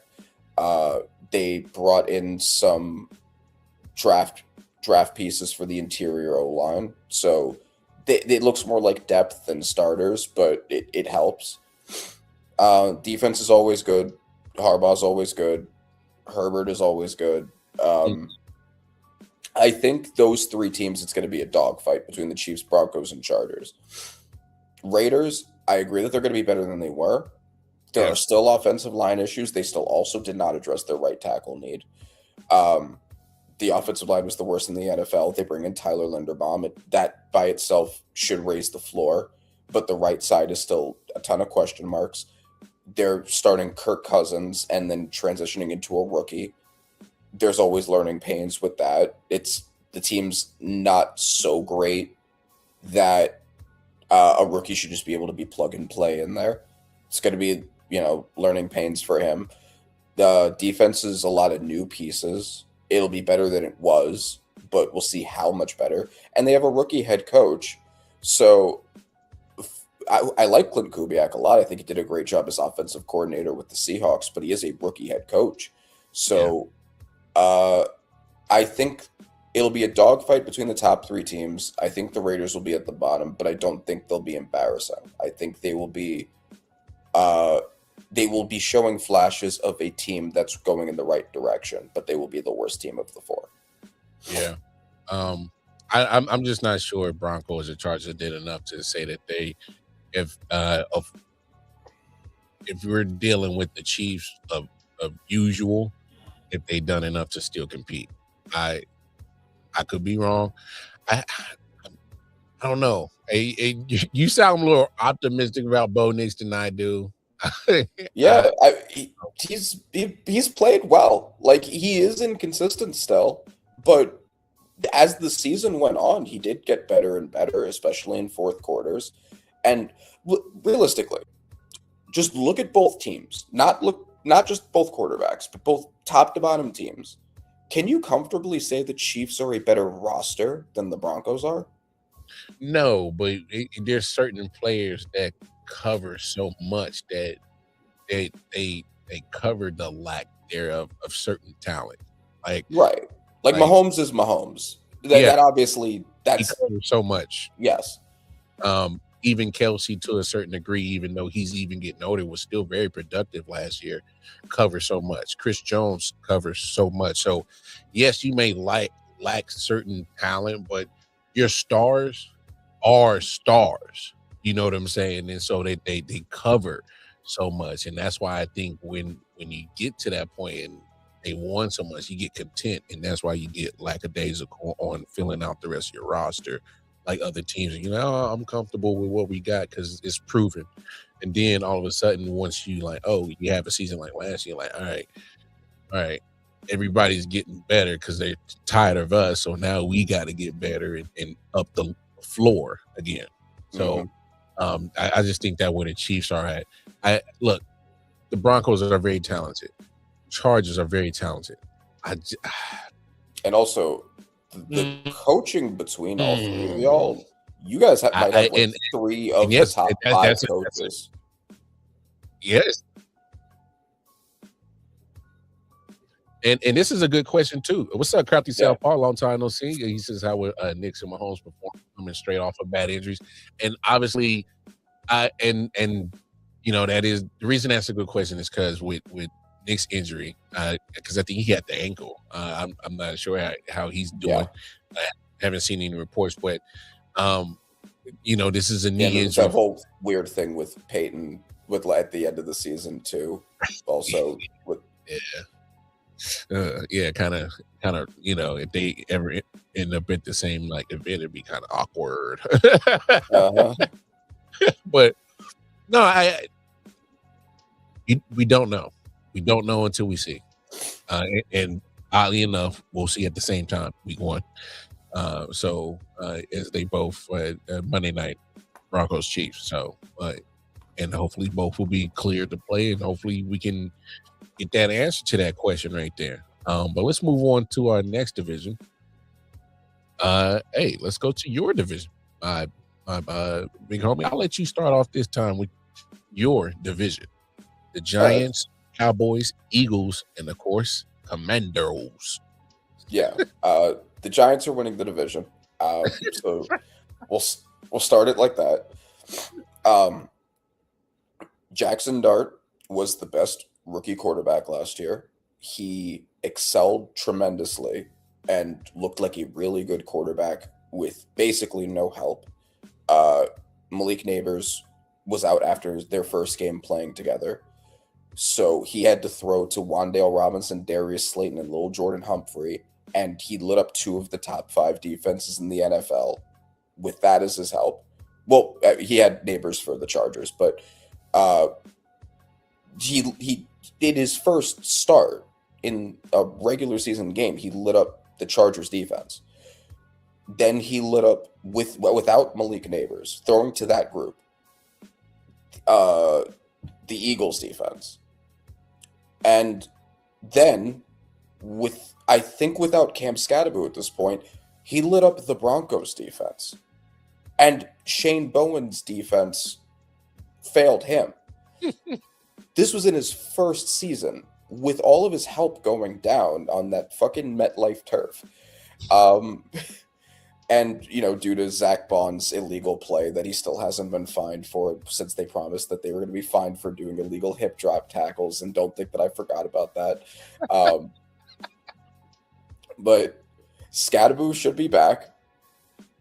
They brought in some draft pieces for the interior O-line. So it looks more like depth than starters, but it helps. Defense is always good. Harbaugh's always good. Herbert is always good. I think those three teams, it's going to be a dogfight between the Chiefs, Broncos, and Chargers. Raiders, I agree that they're going to be better than they were. There are still offensive line issues. They still also did not address their right tackle need. The offensive line was the worst in the NFL. They bring in Tyler Linderbaum. That by itself should raise the floor, but the right side is still a ton of question marks. They're starting Kirk Cousins and then transitioning into a rookie. There's always learning pains with that. The team's not so great that a rookie should just be able to be plug and play in there. It's going to be, learning pains for him. The defense is a lot of new pieces. It'll be better than it was, but we'll see how much better. And they have a rookie head coach. So I like Clint Kubiak a lot. I think he did a great job as offensive coordinator with the Seahawks, but he is a rookie head coach. So I think It'll be a dogfight between the top 3 teams. I think the Raiders will be at the bottom, but I don't think they'll be embarrassing. I think they will be showing flashes of a team that's going in the right direction, but they will be the worst team of the 4. Yeah. I'm just not sure if Broncos or Chargers did enough to say that they, if we're dealing with the Chiefs of usual, if they done enough to still compete. I could be wrong. I don't know. You sound a little optimistic about Bo Nix than I do. Yeah, he's played well. Like, he is inconsistent still, but as the season went on, he did get better and better, especially in fourth quarters. And realistically, just look at both teams. Not just both quarterbacks, but both top to bottom teams. Can you comfortably say the Chiefs are a better roster than the Broncos are? No, but there's certain players that cover so much that they cover the lack thereof of certain talent. Like Mahomes is Mahomes. That obviously he covers so much. Yes. Even Kelsey, to a certain degree, even though he's even getting older, was still very productive last year. Covers so much. Chris Jones covers so much. So, yes, you may lack certain talent, but your stars are stars. You know what I'm saying? And so they cover so much, and that's why I think when you get to that point and they won so much, you get content, and that's why you get lackadaisical on filling out the rest of your roster like other teams. You know, oh, I'm comfortable with what we got because it's proven. And then all of a sudden, once you you have a season like last year, like, all right, everybody's getting better because they're tired of us, so now we got to get better and up the floor again. So I just think that where the Chiefs are at. Look, the Broncos are very talented. Chargers are very talented. And also the coaching between all 3 of y'all, you guys might have 3 of the top 5 coaches. Yes. And this is a good question too. What's up, Crafty Southpaw? Long time no see. He says how were Knicks and Mahomes performing coming straight off of bad injuries, and obviously, and you know that is the reason that's a good question is because with Nick's injury, because I think he had the ankle. I'm not sure how he's doing. I haven't seen any reports, but you know this is a knee injury. That whole weird thing with Peyton at the end of the season too. Also with kind of you know if they ever end up at the same event, it'd be kind of awkward. But no, we don't know. We don't know until we see. And oddly enough, we'll see at the same time week 1. So as they both Monday night Broncos Chiefs. So and hopefully both will be cleared to play, and hopefully we can get that answer to that question right there. But let's move on to our next division. Hey, let's go to your division. Big homie, I'll let you start off this time with your division. The Giants, Cowboys, Eagles, and of course, Commandos. Yeah, the Giants are winning the division. So we'll start it like that. Jackson Dart was the best rookie quarterback last year. He excelled tremendously and looked like a really good quarterback with basically no help. Malik Neighbors was out after their first game playing together. So he had to throw to Wan'Dale Robinson, Darius Slayton, and Lil Jordan Humphrey, and he lit up 2 of the top 5 defenses in the NFL with that as his help. Well, he had Neighbors for the Chargers, but he did his first start in a regular season game. He lit up the Chargers defense. Then he lit up without Malik Neighbors, throwing to that group, the Eagles defense. And then without Cam Scatterbo at this point, he lit up the Broncos defense. And Shane Bowen's defense failed him. This was in his first season with all of his help going down on that fucking MetLife turf. And, due to Zach Bond's illegal play that he still hasn't been fined for since they promised that they were going to be fined for doing illegal hip drop tackles, and don't think that I forgot about that. But Scadaboo should be back.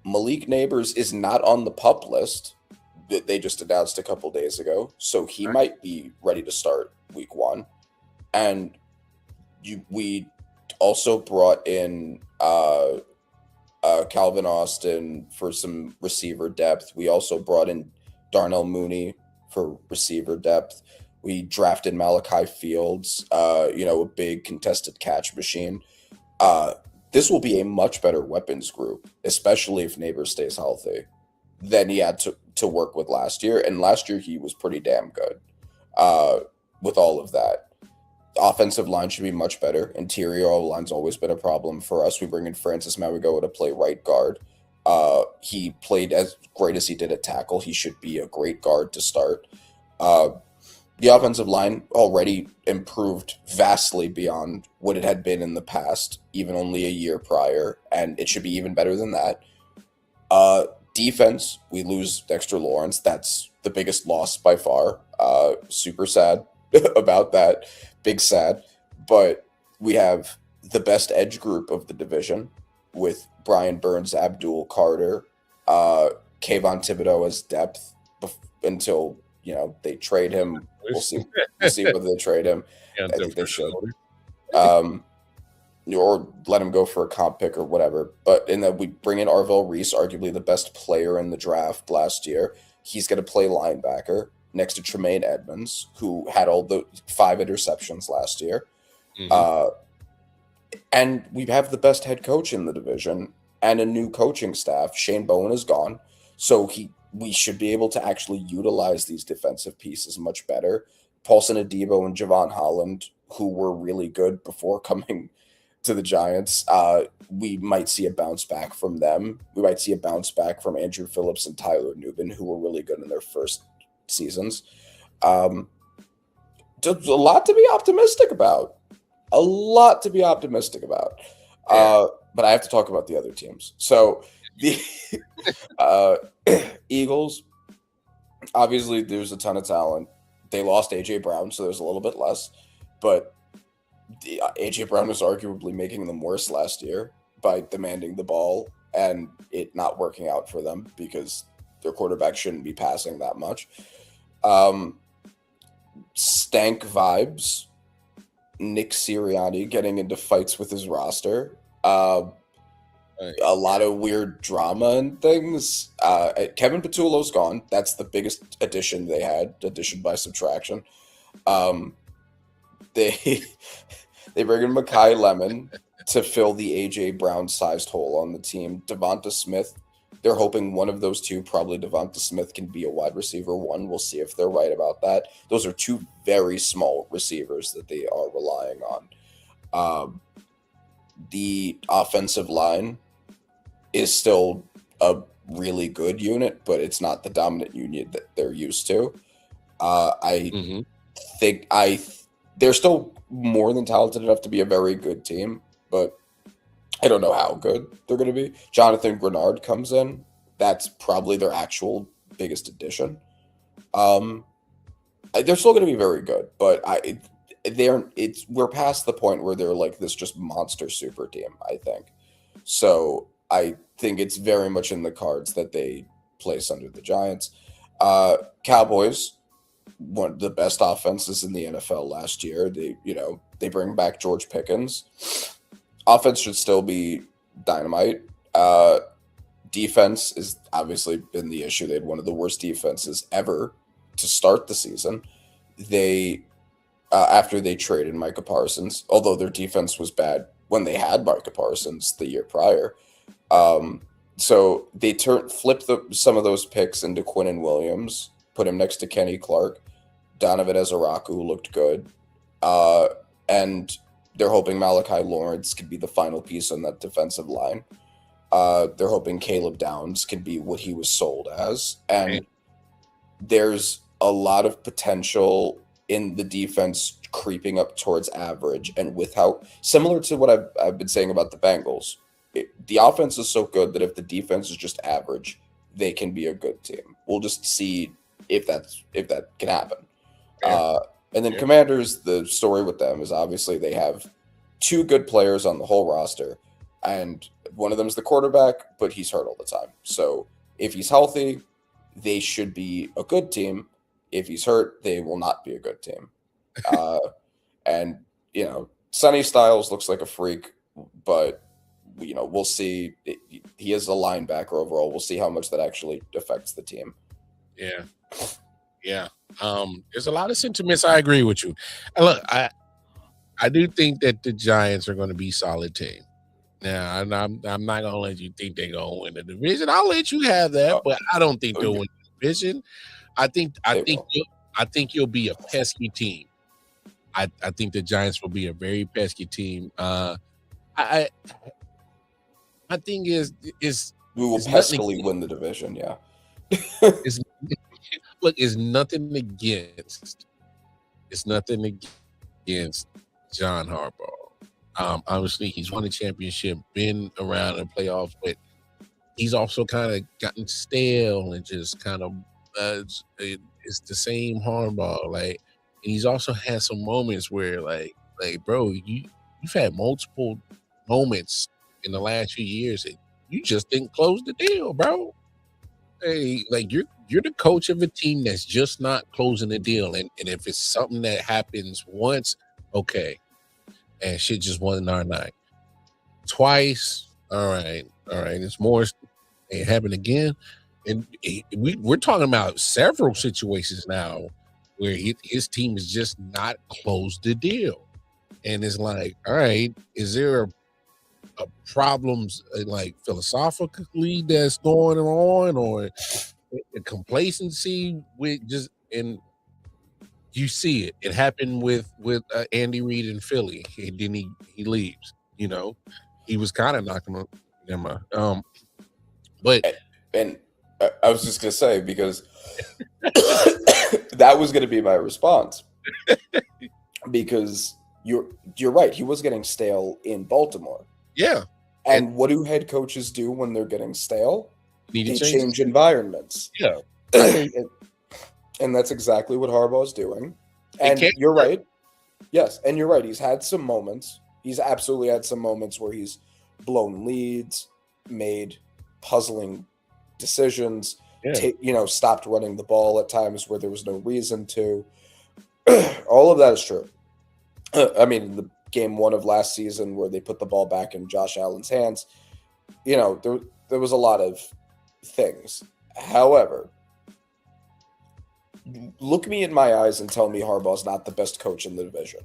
Malik Neighbors is not on the PUP list that they just announced a couple days ago, so he might be ready to start week 1. And we also brought in Calvin Austin for some receiver depth. We also brought in Darnell Mooney for receiver depth. We drafted Malachi Fields, a big contested catch machine. This will be a much better weapons group, especially if Neighbors stays healthy, than he had to work with last year. And last year he was pretty damn good with all of that. The offensive line should be much better. Interior line's always been a problem for us. We bring in Francis Mauigoa to play right guard. He played as great as he did at tackle. He should be a great guard to start. The offensive line already improved vastly beyond what it had been in the past, even only a year prior, and it should be even better than that. Defense, we lose Dexter Lawrence. That's the biggest loss by far. Super sad about that. Big sad. But we have the best edge group of the division with Brian Burns, Abdul Carter, Kayvon Thibodeau as depth until they trade him. We'll see whether they trade him. I think they should. Or let him go for a comp pick or whatever. But in that, we bring in Arvell Reese, arguably the best player in the draft last year. He's going to play linebacker next to Tremaine Edmonds, who had all the 5 interceptions last year. And we have the best head coach in the division and a new coaching staff. Shane Bowen is gone. So we should be able to actually utilize these defensive pieces much better. Paulson Adebo and Javon Holland, who were really good before coming to the Giants, we might see a bounce back from them. We might see a bounce back from Andrew Phillips and Tyler Nubin, who were really good in their first seasons. There's a lot to be optimistic about. But I have to talk about the other teams. So the Eagles, obviously there's a ton of talent. They lost A.J. Brown, so there's a little bit less. But A.J. Brown was arguably making them worse last year by demanding the ball and it not working out for them because their quarterback shouldn't be passing that much. Stank vibes. Nick Sirianni getting into fights with his roster. A lot of weird drama and things. Kevin Patullo's gone. That's the biggest addition they had, addition by subtraction. They bring in Mekhi Lemon to fill the A.J. Brown-sized hole on the team. Devonta Smith, they're hoping one of those two, probably Devonta Smith, can be a wide receiver 1. We'll see if they're right about that. Those are 2 very small receivers that they are relying on. The offensive line is still a really good unit, but it's not the dominant unit that they're used to. I think they're still more than talented enough to be a very good team, but I don't know how good they're going to be. Jonathan Grenard comes in. That's probably their actual biggest addition. They're still going to be very good, but we're past the point where they're like this just monster super team, I think. So I think it's very much in the cards that they place under the Giants. Cowboys, one of the best offenses in the NFL last year. They bring back George Pickens. Offense should still be dynamite. Defense has obviously been the issue. They had one of the worst defenses ever to start the season. They after they traded Micah Parsons, although their defense was bad when they had Micah Parsons the year prior. So they flipped some of those picks into Quinnen Williams, put him next to Kenny Clark. Donovan Ezaraku looked good. And they're hoping Malachi Lawrence could be the final piece on that defensive line. They're hoping Caleb Downs can be what he was sold as. And there's a lot of potential in the defense creeping up towards average. And with how similar to what I've been saying about the Bengals, the offense is so good that if the defense is just average, they can be a good team. We'll just see if that can happen. Yeah. And then Commanders, the story with them is obviously they have two good players on the whole roster, and one of them is the quarterback, but he's hurt all the time. So if he's healthy, they should be a good team. If he's hurt, they will not be a good team. And Sonny Styles looks like a freak, but we'll see. He is a linebacker overall. We'll see how much that actually affects the team. Yeah. There's a lot of sentiments. I agree with you. And look, I do think that the Giants are going to be a solid team. Now, I'm not going to let you think they're going to win the division. I'll let you have that, but I don't think they'll win the division. I think you'll be a pesky team. I think the Giants will be a very pesky team. My thing is we will peskily win the division. Yeah. It's nothing against John Harbaugh. Obviously, he's won a championship, been around in playoffs, but he's also kind of gotten stale and just kind of it's the same Harbaugh. Like, and he's also had some moments where, like, bro, you've had multiple moments in the last few years that you just didn't close the deal, bro. Hey, like you're the coach of a team that's just not closing the deal, and if it's something that happens once, okay, and shit just wasn't our night. Twice, all right, it's more. It happened again, and we're talking about several situations now where his team has just not closed the deal, and it's like, all right, is there a problems like philosophically that's going on, or the complacency with just, and you see it happened with Andy Reid in Philly, and then he leaves. He was kind of knocking on them. But I was just gonna say, because that was gonna be my response, because you're right, he was getting stale in Baltimore. Yeah. And what do head coaches do when they're getting stale? They change environments. Yeah. And that's exactly what Harbaugh is doing. And you're right. Yes, and you're right. He's had some moments. He's absolutely had some moments where he's blown leads, made puzzling decisions, stopped running the ball at times where there was no reason to. All of that is true. I mean, the game 1 of last season where they put the ball back in Josh Allen's hands, there was a lot of things. However, look me in my eyes and tell me Harbaugh's not the best coach in the division.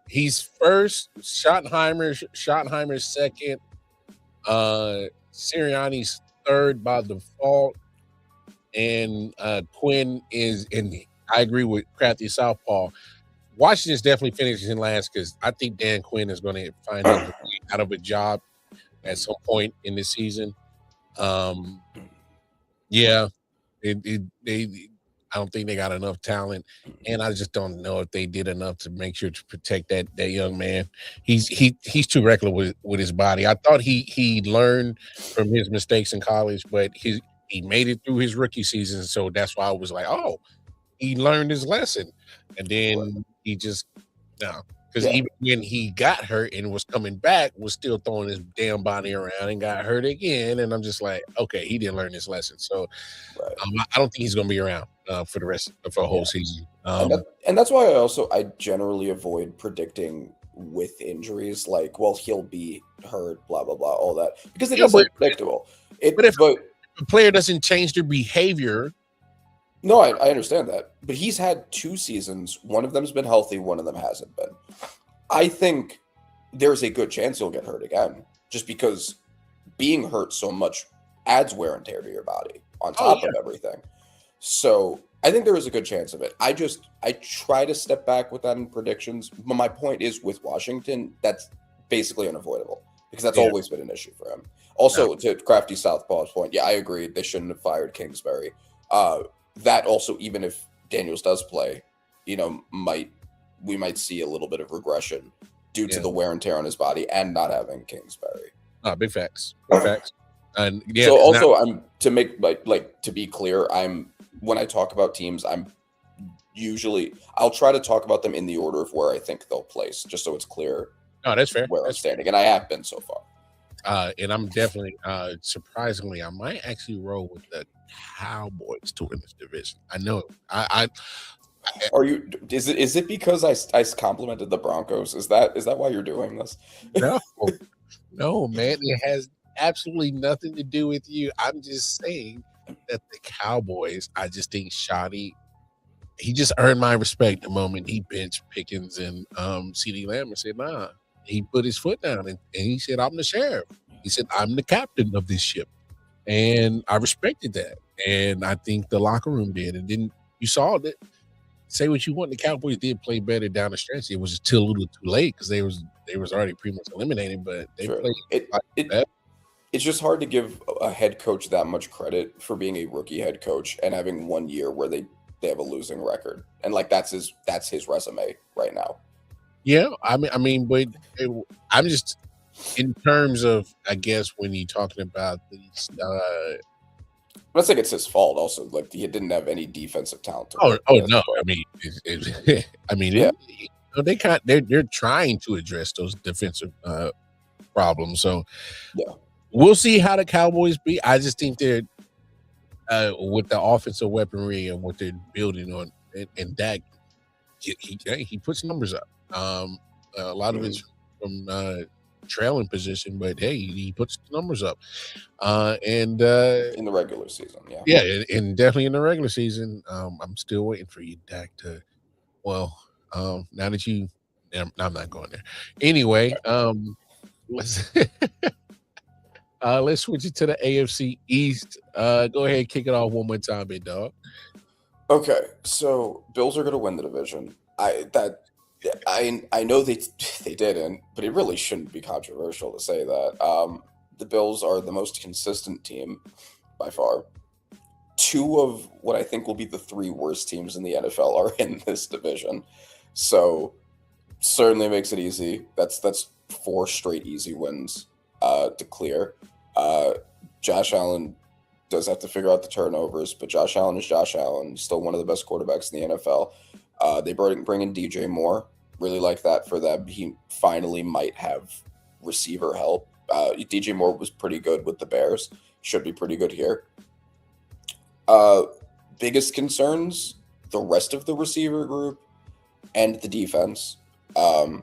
He's first, Schottenheimer's second, Sirianni's third by default, and Quinn is in. I agree with Crafty Southpaw. Washington's definitely finishing last because I think Dan Quinn is going to find out of a job at some point in the season. I don't think they got enough talent, and I just don't know if they did enough to make sure to protect that young man. He's too reckless with his body. I thought he learned from his mistakes in college, but he made it through his rookie season, so that's why I was like, oh, he learned his lesson. And then he just because even when he got hurt and was coming back, was still throwing his damn body around and got hurt again. And I'm just like, okay, he didn't learn his lesson. So I don't think he's going to be around for the whole season. And that's why I generally avoid predicting with injuries, like, well, he'll be hurt, blah, blah, blah, all that, because it is predictable. But if a player doesn't change their behavior. No, I understand that. But he's had 2 seasons. One of them's been healthy. One of them hasn't been. I think there's a good chance he'll get hurt again, just because being hurt so much adds wear and tear to your body on top of everything. So I think there is a good chance of it. I try to step back with that in predictions. But my point is, with Washington, that's basically unavoidable because that's always been an issue for him. Also, to Crafty Southpaw's point, I agree. They shouldn't have fired Kingsbury. That also, even if Daniels does play, we might see a little bit of regression due to the wear and tear on his body and not having Kingsbury. Big facts. Big facts. And yeah. So also, I'm to make like to be clear, when I talk about teams, I'll try to talk about them in the order of where I think they'll place, just so it's clear. No, that's fair. Where I'm standing, and I have been so far. And I'm definitely, surprisingly, I might actually roll with the Cowboys to win this division. I know. Are you? Is it because I complimented the Broncos? Is that why you're doing this? No, man. It has absolutely nothing to do with you. I'm just saying that the Cowboys, I just think Shoddy, he just earned my respect the moment he benched Pickens and CeeDee Lamb and said, nah. He put his foot down and he said, I'm the sheriff. He said, I'm the captain of this ship. And I respected that. And I think the locker room did. And then you saw that. Say what you want, the Cowboys did play better down the stretch. It was just too little too late because they was already pretty much eliminated, but they played it's just hard to give a head coach that much credit for being a rookie head coach and having 1 year where they have a losing record. And like that's his resume right now. Yeah, I mean, but I'm just in terms of, I guess, when you're talking about these. I'm not saying it's his fault. Also, like he didn't have any defensive talent. No. I mean, they're trying to address those defensive problems. So yeah, we'll see how the Cowboys be. I just think they're with the offensive weaponry and what they're building on, and Dak, he puts numbers up. A lot of it's from trailing position, but hey, he puts the numbers up. And in the regular season, and definitely in the regular season. I'm still waiting for you, Dak, to. Well, now that you, I'm not going there. Anyway, let's switch it to the AFC East. Go ahead, and kick it off one more time, big dog. Okay, so Bills are going to win the division. I know they didn't, but it really shouldn't be controversial to say that. The Bills are the most consistent team by far. 2 of what I think will be the 3 worst teams in the NFL are in this division. So certainly makes it easy. That's 4 straight easy wins to clear. Josh Allen does have to figure out the turnovers, but Josh Allen is Josh Allen, still one of the best quarterbacks in the NFL. They bring in DJ Moore. Really like that for them. He finally might have receiver help. DJ Moore was pretty good with the Bears. Should be pretty good here. Biggest concerns, the rest of the receiver group and the defense. But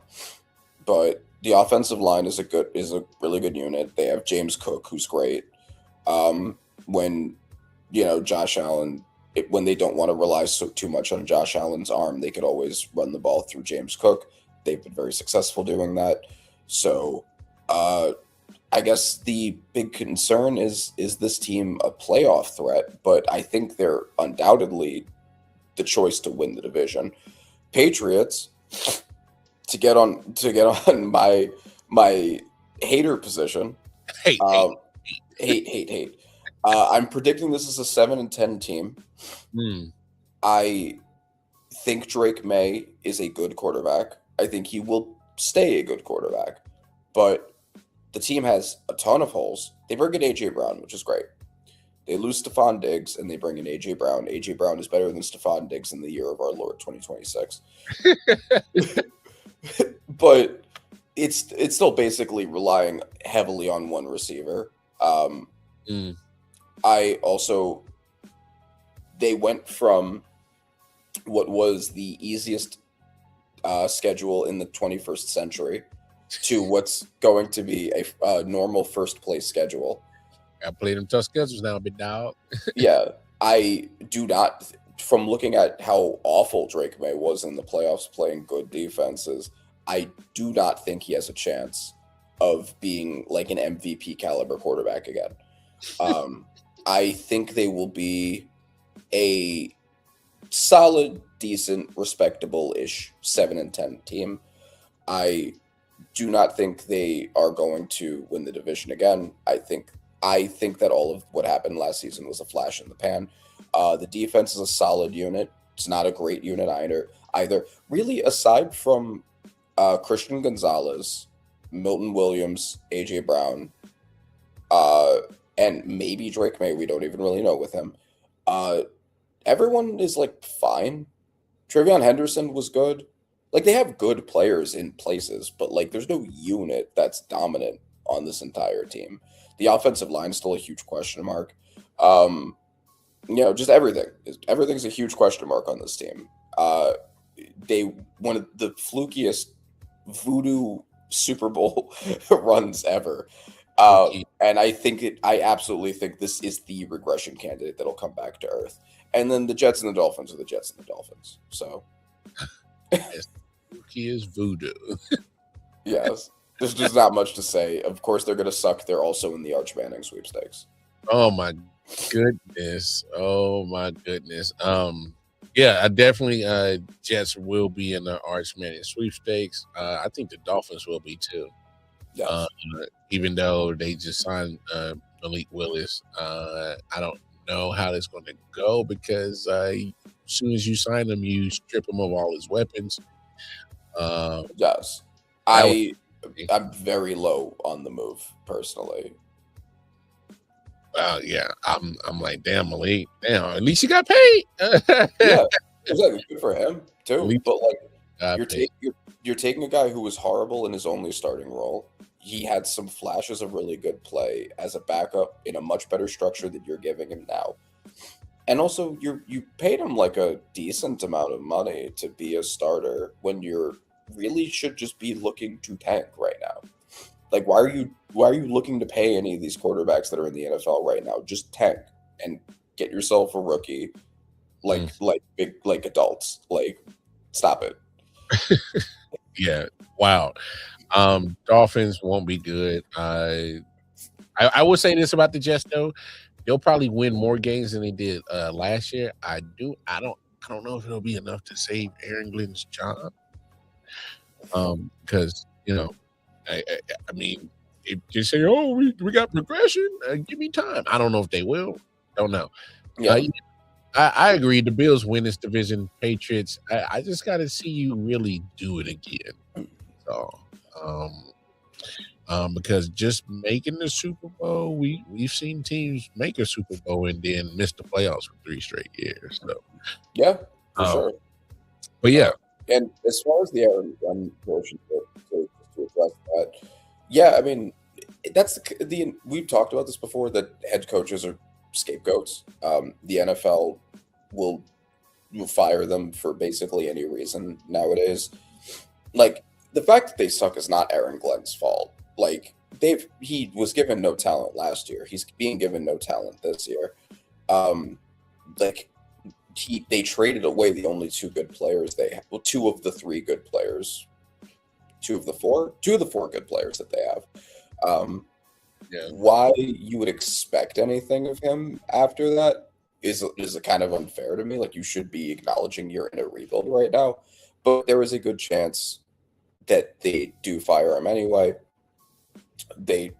the offensive line is a really good unit. They have James Cook, who's great. When Josh Allen, when they don't want to rely too much on Josh Allen's arm, they could always run the ball through James Cook. They've been very successful doing that. So I guess the big concern is this team a playoff threat? But I think they're undoubtedly the choice to win the division. Patriots, to get on my hater position. Hate. I'm predicting this is a 7-10 team. I think Drake May is a good quarterback. I think he will stay a good quarterback. But the team has a ton of holes. They bring in A.J. Brown, which is great. They lose Stephon Diggs, and they bring in A.J. Brown. A.J. Brown is better than Stephon Diggs in the year of our Lord 2026. But it's still basically relying heavily on one receiver. They went from what was the easiest schedule in the 21st century to what's going to be a normal first place schedule. I played them tough schedules now, big dog. Yeah, I do not. From looking at how awful Drake May was in the playoffs playing good defenses, I do not think he has a chance of being like an MVP caliber quarterback again. I think they will be a solid, decent, respectable-ish 7-10 team. I do not think they are going to win the division again. I think that all of what happened last season was a flash in the pan. The defense is a solid unit. It's not a great unit either. Really, aside from Christian Gonzalez, Milton Williams, AJ Brown, and maybe Drake May. We don't even really know with him. Everyone is like fine. Trevion Henderson was good. Like they have good players in places, but like there's no unit that's dominant on this entire team. The offensive line is still a huge question mark. Just everything. Everything's a huge question mark on this team. They one of the flukiest voodoo Super Bowl runs ever. And I absolutely think this is the regression candidate that'll come back to earth. And then the Jets and the Dolphins are the Jets and the Dolphins. So he is voodoo. Yes. There's just not much to say. Of course they're gonna suck. They're also in the Arch Manning sweepstakes. Oh my goodness. Yeah, I definitely Jets will be in the Arch Manning sweepstakes. I think the Dolphins will be too. Yes. Even though they just signed Malik Willis. I don't know how that's going to go because as soon as you sign him, you strip him of all his weapons. Yes. I'm very low on the move personally. Yeah, I'm like, damn, Malik, damn, at least you got paid. Yeah, exactly. Good for him too. But like, you're taking a guy who was horrible in his only starting role. He had some flashes of really good play as a backup in a much better structure that you're giving him now. And also, you paid him like a decent amount of money to be a starter when you're really should just be looking to tank right now. Like, why are you looking to pay any of these quarterbacks that are in the NFL right now? Just tank and get yourself a rookie, like adults. Like, stop it. Yeah. Wow. Dolphins won't be good. I will say this about the Jets though. They'll probably win more games than they did last year. I don't know if it'll be enough to save Aaron Glenn's job. Because I mean, if you say, "Oh, we got progression," give me time. I don't know if they will. Don't know. Yeah. I agree. The Bills win this division. Patriots. I just got to see you really do it again. So, because just making the Super Bowl, we've seen teams make a Super Bowl and then miss the playoffs for 3 straight years. So, yeah, for sure. But yeah. And as far as the Aaron Glenn portion to address that, yeah, I mean, that's we've talked about this before that head coaches are scapegoats. The NFL will fire them for basically any reason nowadays. Like, the fact that they suck is not Aaron Glenn's fault. Like, he was given no talent last year. He's being given no talent this year. They traded away the only 2 good players they have. Well, 2 of the 3 good players. 2 of the 4 good players that they have. Why you would expect anything of him after that is kind of unfair to me. Like, you should be acknowledging you're in a rebuild right now. But there is a good chance that they do fire him anyway. They,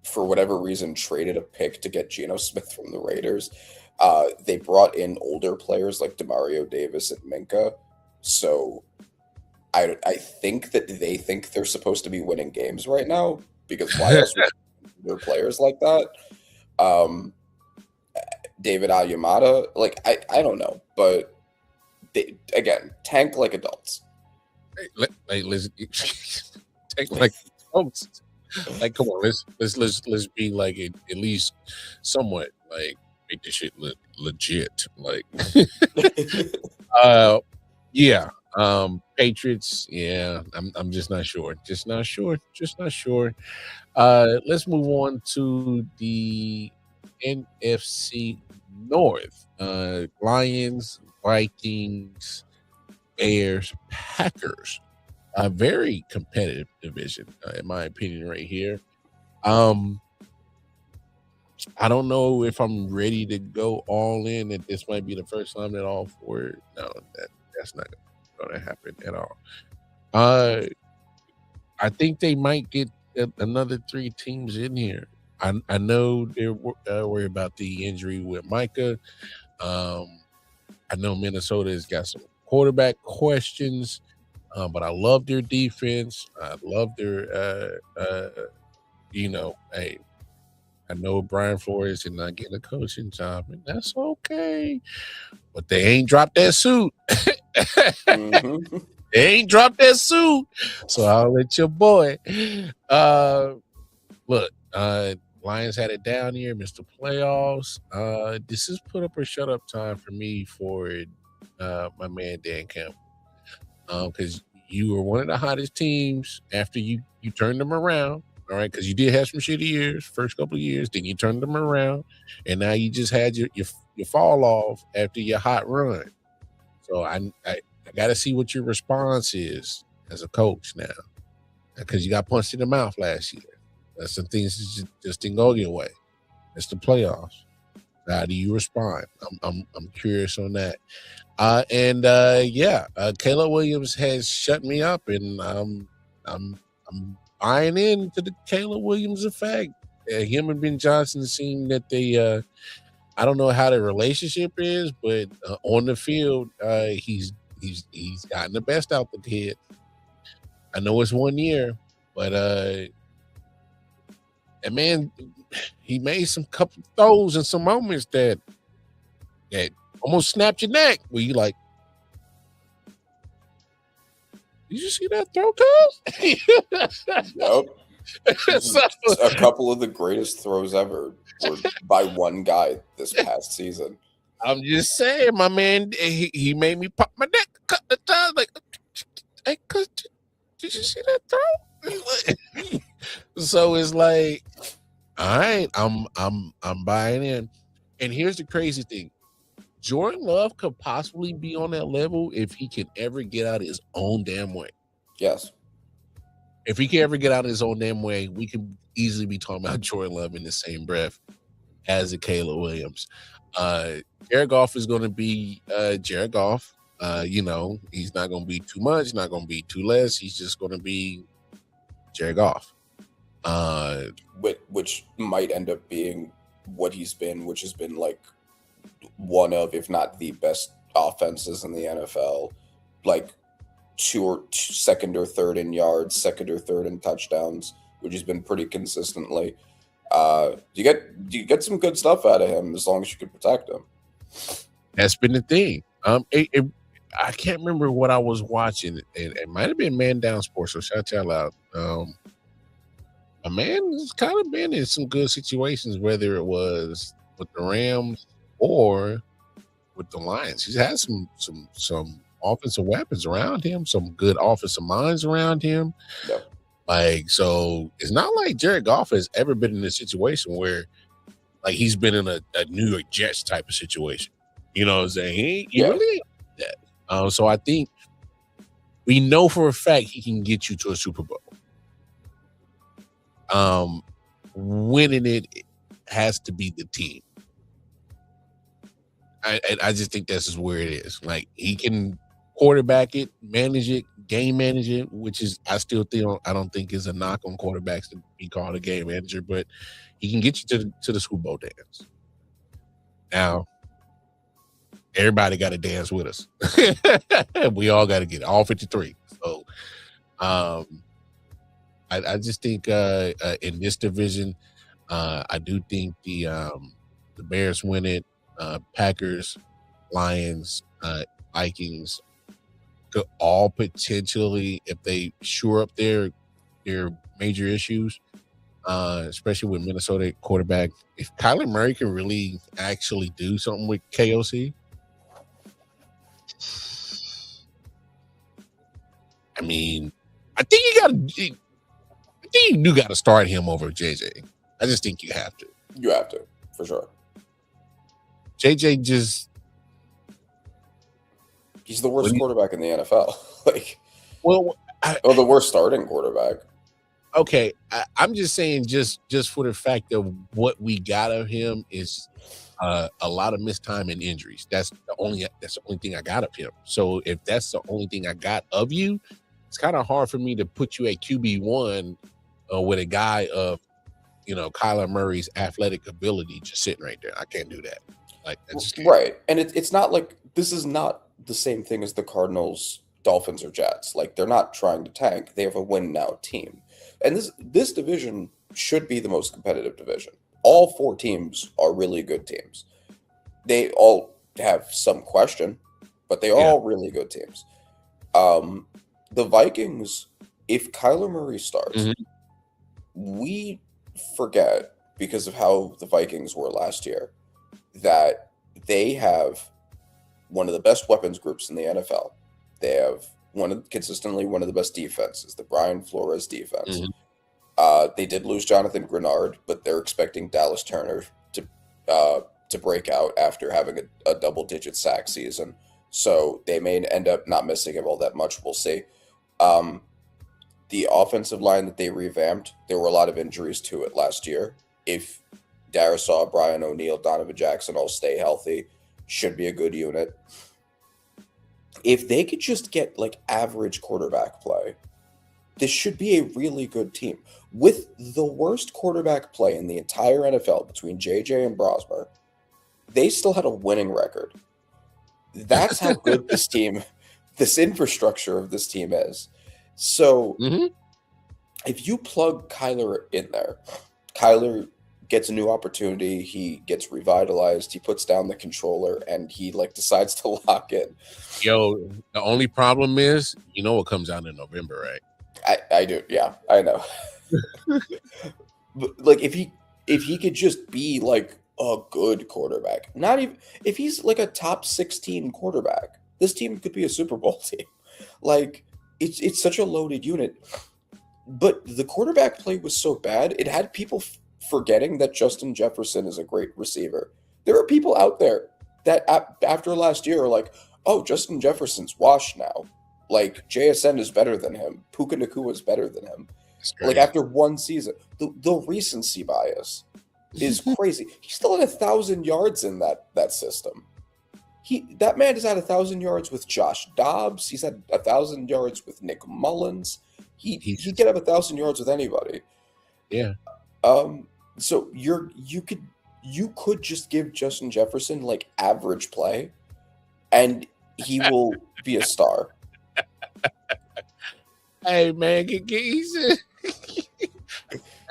for whatever reason, traded a pick to get Geno Smith from the Raiders. They brought in older players like Demario Davis and Minka. So I think that they think they're supposed to be winning games right now, because why else would there players like that? David Ayamada, like I don't know, but they, again, tank like adults. Let's tank like folks. Like, come on, let's be like at least somewhat like make this shit look legit. Like, yeah. Patriots, yeah, I'm just not sure. Just not sure. Let's move on to the NFC North. Lions, Vikings, Bears, Packers. A very competitive division, in my opinion, right here. I don't know if I'm ready to go all in, and this might be the first time that all 4. No, that's not going to happen at all. I think they might get another 3 teams in here. I know they're worried about the injury with Micah. I know Minnesota has got some quarterback questions. But I love their defense. I love their, hey, I know Brian Flores did not get a coaching job, and that's okay. But they ain't dropped that suit. Mm-hmm. They ain't dropped that suit. So I'll let your boy. Look, Lions had it down here, missed the playoffs. This is put up or shut up time for me for my man Dan Campbell. Because you were one of the hottest teams after you turned them around. All right, because you did have some shitty years, first couple of years, then you turned them around, and now you just had your fall off after your hot run. So I got to see what your response is as a coach now, because you got punched in the mouth last year. That's some things that just didn't go your way. It's the playoffs. How do you respond? I'm curious on that. Caleb Williams has shut me up, and I'm buying into the Caleb Williams effect. Him and Ben Johnson seem that they I don't know how their relationship is, but on the field, he's gotten the best out the kid. I know it's 1 year, but and man, he made some couple throws and some moments that almost snapped your neck. Where you like, did you see that throw, cuz? Nope. A couple of the greatest throws ever were by one guy this past season. I'm just saying, my man, he made me pop my neck a couple of times. Like, hey, cuz, did you see that throw? So it's like, all right, I'm buying in. And here's the crazy thing. Jordan Love could possibly be on that level if he can ever get out of his own damn way. Yes. If he can ever get out of his own damn way, we can easily be talking about Jordan Love in the same breath as a Caleb Williams. Jared Goff is going to be Jared Goff. He's not going to be too much, not going to be too less. He's just going to be Jared Goff. Which might end up being what he's been, which has been like one of, if not the best offenses in the NFL, like second or third in yards, second or third in touchdowns, which has been pretty consistently. You get some good stuff out of him as long as you can protect him. That's been the thing. I can't remember what I was watching. It might have been Man Down Sports, so shout y'all out. A man has kind of been in some good situations, whether it was with the Rams or with the Lions. He's had some offensive weapons around him, some good offensive minds around him. Yep. Like, so it's not like Jared Goff has ever been in a situation where like he's been in a New York Jets type of situation. You know what I'm saying? He really ain't that. So I think we know for a fact he can get you to a Super Bowl. Winning it has to be the team. I just think that's just where it is. Like, he can quarterback it, manage it, game manage it, which is I don't think is a knock on quarterbacks to be called a game manager, but he can get you to the Super Bowl dance. Now, everybody got to dance with us. We all got to get it, all 53. So, I just think in this division, I do think the Bears win it. Packers, Lions, Vikings could all potentially, if they shore up their major issues, especially with Minnesota quarterback. If Kyler Murray can really actually do something with KOC, I mean, I think you do got to start him over JJ. I just think you have to. You have to, for sure. JJ just... He's the worst quarterback in the NFL. The worst starting quarterback. Okay, I'm just saying, just for the fact of what we got of him is a lot of missed time and injuries. That's the only thing I got of him. So if that's the only thing I got of you, it's kind of hard for me to put you at QB1 with a guy of, Kyler Murray's athletic ability just sitting right there. I can't do that. Like, Right, and it's not like this is not the same thing as the Cardinals Dolphins or Jets. Like, they're not trying to tank. They have a win now team. And this division should be the most competitive division. All 4 teams are really good teams. They all have some question, but they are all really good teams. The Vikings, if Kyler Murray starts, we forget, because of how the Vikings were last year, that they have one of the best weapons groups in the NFL. They have consistently one of the best defenses, the Brian Flores defense. They did lose Jonathan Grenard, but they're expecting Dallas Turner to break out after having a double-digit sack season. So they may end up not missing him all that much. We'll see. The offensive line that they revamped, there were a lot of injuries to it last year. If Darisaw, Brian O'Neill, Donovan Jackson all stay healthy, should be a good unit. If they could just get like average quarterback play, this should be a really good team. With the worst quarterback play in the entire NFL between JJ and Brosmer, they still had a winning record. That's how good this infrastructure of this team is. So if you plug Kyler in there, Kyler gets a new opportunity, he gets revitalized, he puts down the controller, and he decides to lock in. Yo, the only problem is, what comes out in November, right? I do, yeah, I know. But if he could just be a good quarterback, not even if he's a top 16 quarterback, this team could be a Super Bowl team. It's such a loaded unit. But the quarterback play was so bad, it had people forgetting that Justin Jefferson is a great receiver. There are people out there that after last year are like, oh, Justin Jefferson's washed now. JSN is better than him. Puka Nacua is better than him. After one season, the recency bias is crazy. He still had 1,000 yards in that system. That man has had 1,000 yards with Josh Dobbs. He's had 1,000 yards with Nick Mullins. He could have 1,000 yards with anybody. Yeah. So you could just give Justin Jefferson average play, and he will be a star. Hey man, get easy.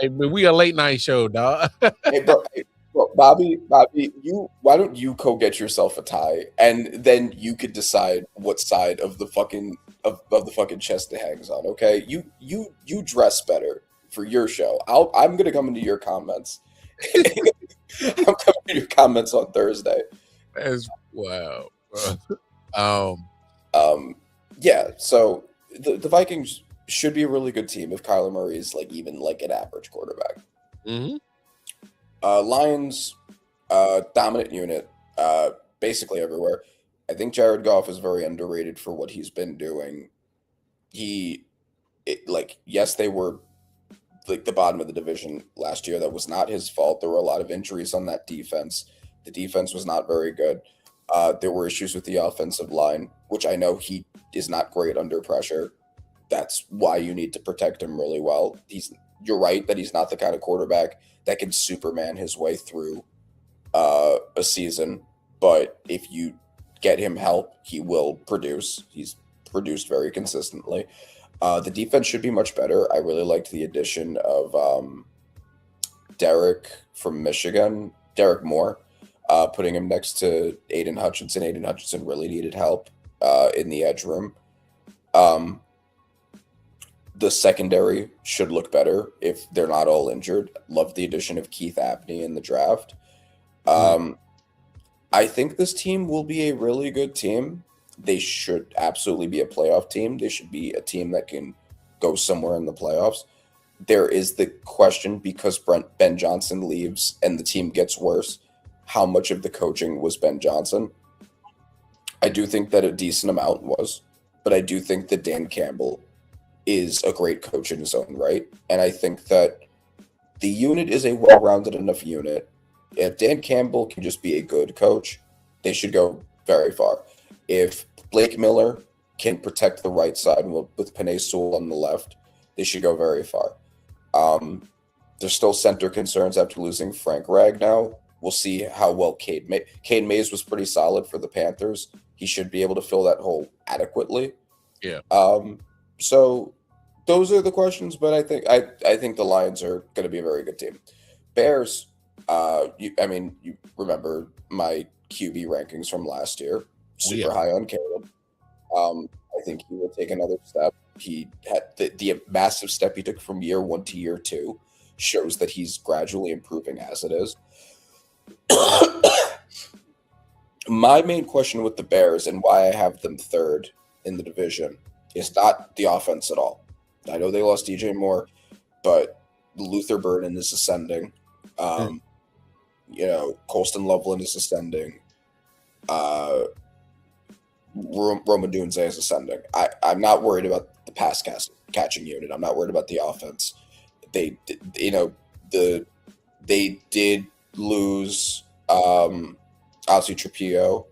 Hey, man, we a late night show, dog. Hey, bro, Bobby, why don't you go get yourself a tie, and then you could decide what side of the fucking of the fucking chest it hangs on. Okay, you dress better for your show. I'm gonna come into your comments. I'm coming to your comments on Thursday. That's wow. Yeah. So the Vikings should be a really good team if Kyler Murray is even an average quarterback. Lions, dominant unit, basically everywhere. I think Jared Goff is very underrated for what he's been doing. Yes, they were the bottom of the division last year. That was not his fault. There were a lot of injuries on that defense. The defense was not very good. There were issues with the offensive line, which I know he is not great under pressure. That's why you need to protect him really well. You're right that he's not the kind of quarterback that can Superman his way through a season. But if you get him help, he will produce. He's produced very consistently. The defense should be much better. I really liked the addition of Derek from Michigan, Derek Moore, putting him next to Aiden Hutchinson. Aiden Hutchinson really needed help in the edge room. The secondary should look better if they're not all injured. Love the addition of Keith Abney in the draft. I think this team will be a really good team. They should absolutely be a playoff team. They should be a team that can go somewhere in the playoffs. There is the question, because Ben Johnson leaves and the team gets worse, how much of the coaching was Ben Johnson? I do think that a decent amount was, but I do think that Dan Campbell is a great coach in his own right. And I think that the unit is a well-rounded enough unit. If Dan Campbell can just be a good coach, they should go very far. If Blake Miller can protect the right side with Penei Sewell on the left, they should go very far. There's still center concerns after losing Frank Ragnow. We'll see how well Cade Mays was pretty solid for the Panthers. He should be able to fill that hole adequately. Yeah. So those are the questions, but I think the Lions are going to be a very good team. Bears, you remember my QB rankings from last year, super high on Caleb. I think he will take another step. He had the massive step he took from year 1 to year 2 shows that he's gradually improving as it is. My main question with the Bears and why I have them third in the division is not the offense at all. I know they lost DJ Moore, but Luther Burden is ascending. Colston Loveland is ascending. Roma Dunze is ascending. I'm not worried about the pass catching unit. I'm not worried about the offense. They did lose Ozzy Trapillo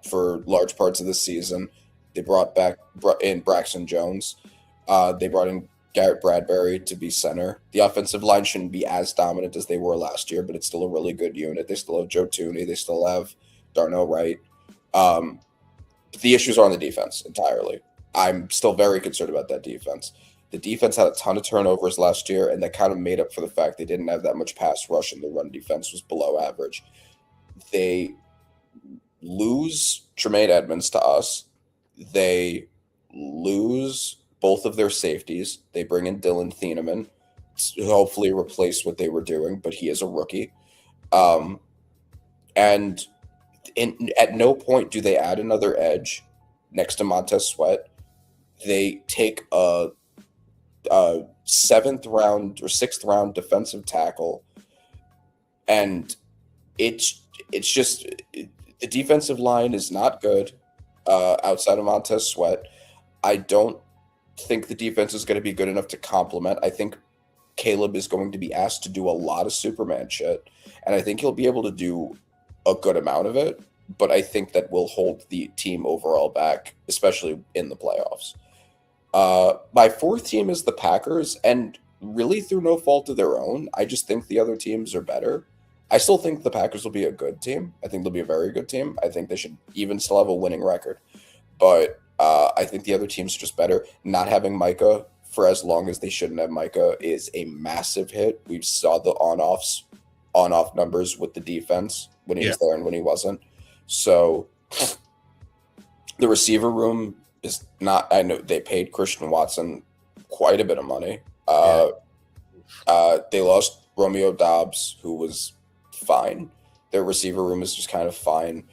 for large parts of the season. They brought in Braxton Jones. They brought in Garrett Bradbury to be center. The offensive line shouldn't be as dominant as they were last year, but it's still a really good unit. They still have Joe Tooney. They still have Darnell Wright. The issues are on the defense entirely. I'm still very concerned about that defense. The defense had a ton of turnovers last year, and that kind of made up for the fact they didn't have that much pass rush, and the run defense was below average. They lose Tremaine Edmonds to us. They lose both of their safeties. They bring in Dylan Thieneman to hopefully replace what they were doing, but he is a rookie. And at no point do they add another edge next to Montez Sweat. They take a 7th round or 6th round defensive tackle, and it's just the defensive line is not good outside of Montez Sweat. I don't think the defense is going to be good enough to complement. I think Caleb is going to be asked to do a lot of Superman shit, and I think he'll be able to do a good amount of it, but I think that will hold the team overall back, especially in the playoffs. My 4th team is the Packers, and really through no fault of their own. I just think the other teams are better. I still think the Packers will be a good team. I think they'll be a very good team. I think they should even still have a winning record. But I think the other teams are just better. Not having Micah for as long as they shouldn't have Micah is a massive hit. We saw the on-off numbers with the defense when he was there and when he wasn't. So the receiver room is not – I know they paid Christian Watson quite a bit of money. They lost Romeo Doubs, who was fine. Their receiver room is just kind of fine.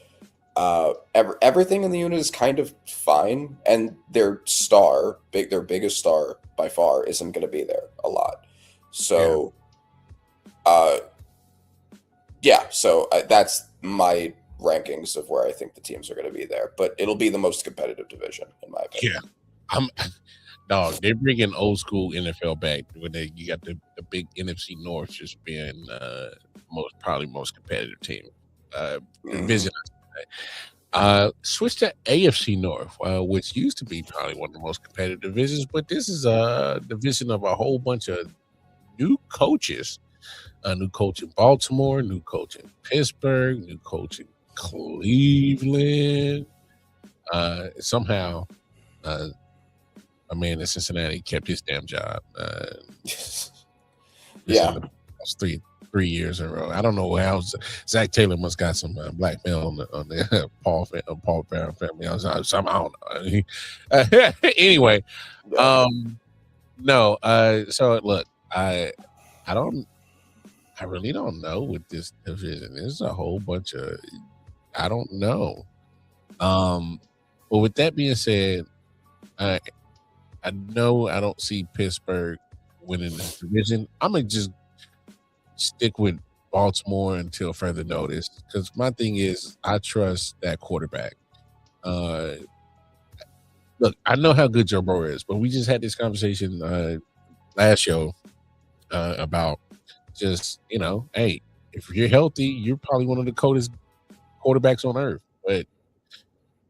Everything in the unit is kind of fine, and their biggest star by far isn't going to be there a lot. So, that's my rankings of where I think the teams are going to be there. But it'll be the most competitive division, in my opinion. Dog, they're bringing old school NFL back when you got the big NFC North just being probably most competitive team. Division. Switch to AFC North, which used to be probably one of the most competitive divisions, but this is a division of a whole bunch of new coaches. New coach in Baltimore, new coach in Pittsburgh, new coach in Cleveland. Somehow, a man in Cincinnati kept his damn job. It's 3 years in a row. I don't know how Zach Taylor must got some blackmail on the Paul Barron family. I don't know. Anyway, no. So look, I really don't know with this division. There's a whole bunch of I don't know. But with that being said, I know I don't see Pittsburgh winning this division. I'm gonna just stick with Baltimore until further notice, because my thing is I trust that quarterback. Look, I know how good Joe Burrow is, but we just had this conversation last show about just, hey, if you're healthy, you're probably one of the coldest quarterbacks on earth. But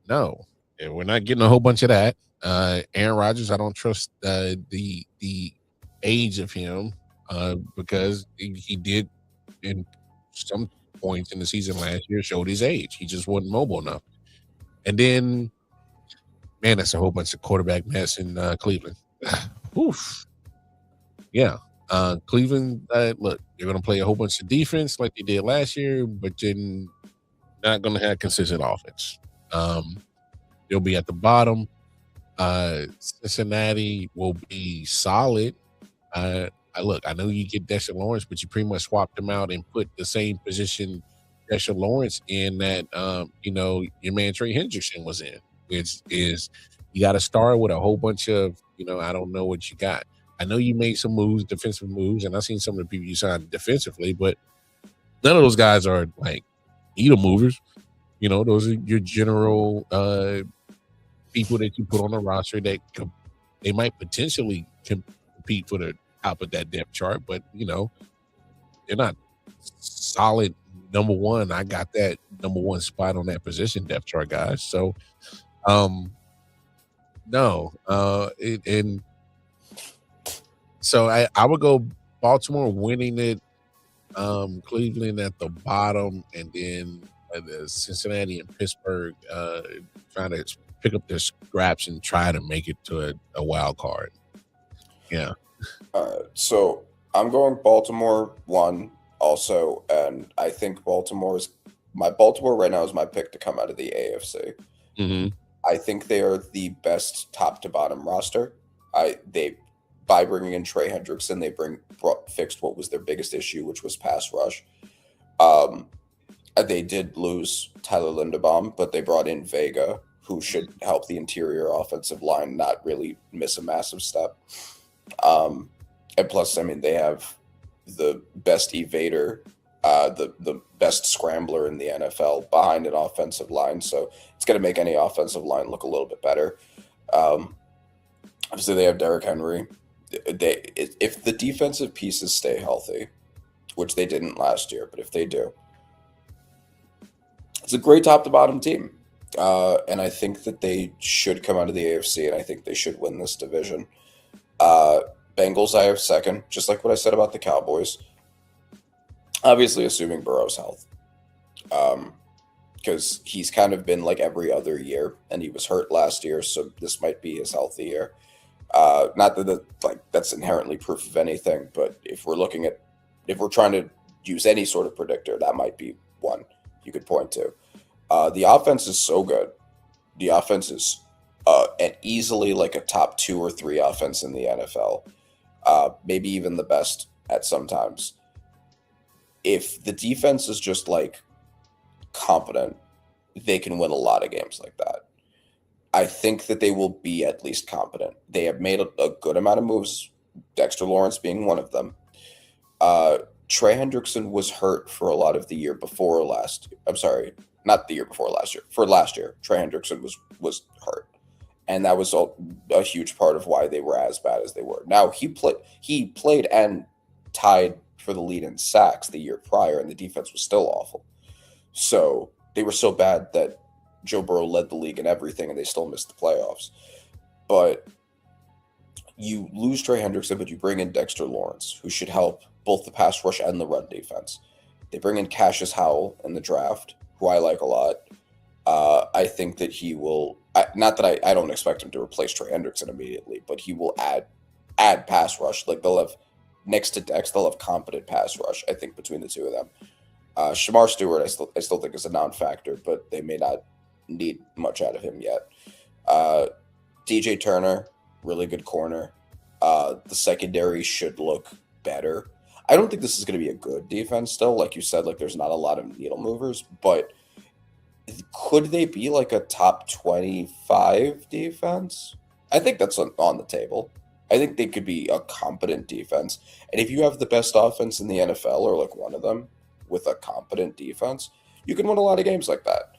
no, we're not getting a whole bunch of that. Aaron Rodgers, I don't trust the age of him because he did in some points in the season last year showed his age. He just wasn't mobile enough. And then Man, that's a whole bunch of quarterback mess in Cleveland. Oof. Yeah. Cleveland, look, they're going to play a whole bunch of defense like they did last year, but then not going to have consistent offense. They'll be at the bottom. Cincinnati will be solid. I know you get Dexter Lawrence, but you pretty much swapped him out and put the same position Dexter Lawrence in that your man Trey Hendrickson was in, which is you got to start with a whole bunch of I don't know what you got. I know you made some moves, defensive moves, and I've seen some of the people you signed defensively, but none of those guys are like needle movers. Those are your general people that you put on the roster that they might potentially compete for the top of that depth chart, but they're not solid number one. I got that number one spot on that position depth chart, guys. So, no, and so I would go Baltimore winning it, Cleveland at the bottom, and then Cincinnati and Pittsburgh trying to pick up their scraps and try to make it to a wild card. Yeah. So I'm going Baltimore 1 also, and I think Baltimore right now is my pick to come out of the AFC. Mm-hmm. I think they are the best top to bottom roster. By bringing in Trey Hendrickson, they fixed what was their biggest issue, which was pass rush. They did lose Tyler Linderbaum, but they brought in Vega, who should help the interior offensive line not really miss a massive step. And plus, they have the best evader, the best scrambler in the NFL behind an offensive line, so it's going to make any offensive line look a little bit better. Obviously, they have Derrick Henry. If the defensive pieces stay healthy, which they didn't last year, but if they do, it's a great top to bottom team. And I think that they should come out of the AFC, and I think they should win this division. Bengals, I have second, just like what I said about the Cowboys. Obviously, assuming Burrow's health. Because he's kind of been like every other year, and he was hurt last year, so this might be his healthy year. Not that that's inherently proof of anything, but if we're trying to use any sort of predictor, that might be one you could point to. The offense is so good. The offense is and easily like a top 2 or 3 offense in the NFL. Maybe even the best at sometimes. If the defense is just like competent, they can win a lot of games like that. I think that they will be at least competent. They have made a good amount of moves, Dexter Lawrence being one of them. Trey Hendrickson was hurt for a lot of the year before last. I'm sorry, not the year before last year. For last year, Trey Hendrickson was hurt, and that was a huge part of why they were as bad as they were. Now he played and tied for the lead in sacks the year prior, and the defense was still awful. So they were so bad that Joe Burrow led the league in everything, and they still missed the playoffs. But you lose Trey Hendrickson, but you bring in Dexter Lawrence, who should help both the pass rush and the run defense. They bring in Cassius Howell in the draft, who I like a lot. I think that he will not that I don't expect him to replace Trey Hendrickson immediately, but he will add pass rush. Like they'll have next to Dex, they'll have competent pass rush, I think, between the two of them. Shamar Stewart, I still think is a non-factor, but they may not need much out of him yet. DJ Turner, really good corner. The secondary should look better. I don't think this is going to be a good defense still. Like you said, like there's not a lot of needle movers, but could they be like a top 25 defense? I think that's on the table. I think they could be a competent defense. And if you have the best offense in the NFL, or like one of them with a competent defense, you can win a lot of games like that.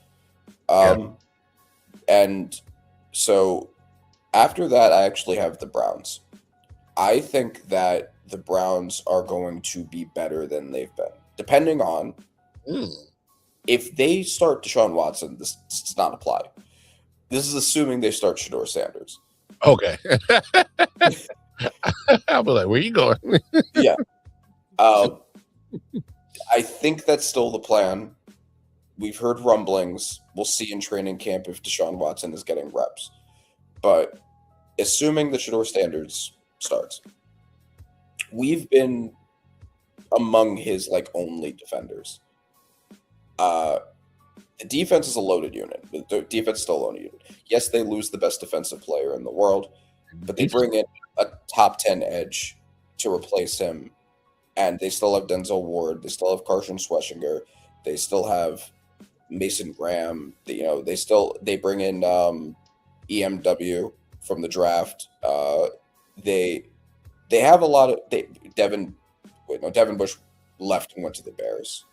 And so after that, I actually have the Browns. I think that the Browns are going to be better than they've been, depending on if they start Deshaun Watson. This does not apply. This is assuming they start Shedeur Sanders. Okay. I'll be like, where you going? Yeah. I think that's still the plan. We've heard rumblings. We'll see in training camp if Deshaun Watson is getting reps. But assuming the Shador Standards starts, we've been among his like only defenders. The defense is a loaded unit. The defense is still a loaded unit. Yes, they lose the best defensive player in the world, but they bring in a top 10 edge to replace him. And they still have Denzel Ward. They still have Carson Schweschinger. They still have Mason Graham. They bring in I.O.W. from the draft. They have a lot of Devin Bush left and went to the Bears.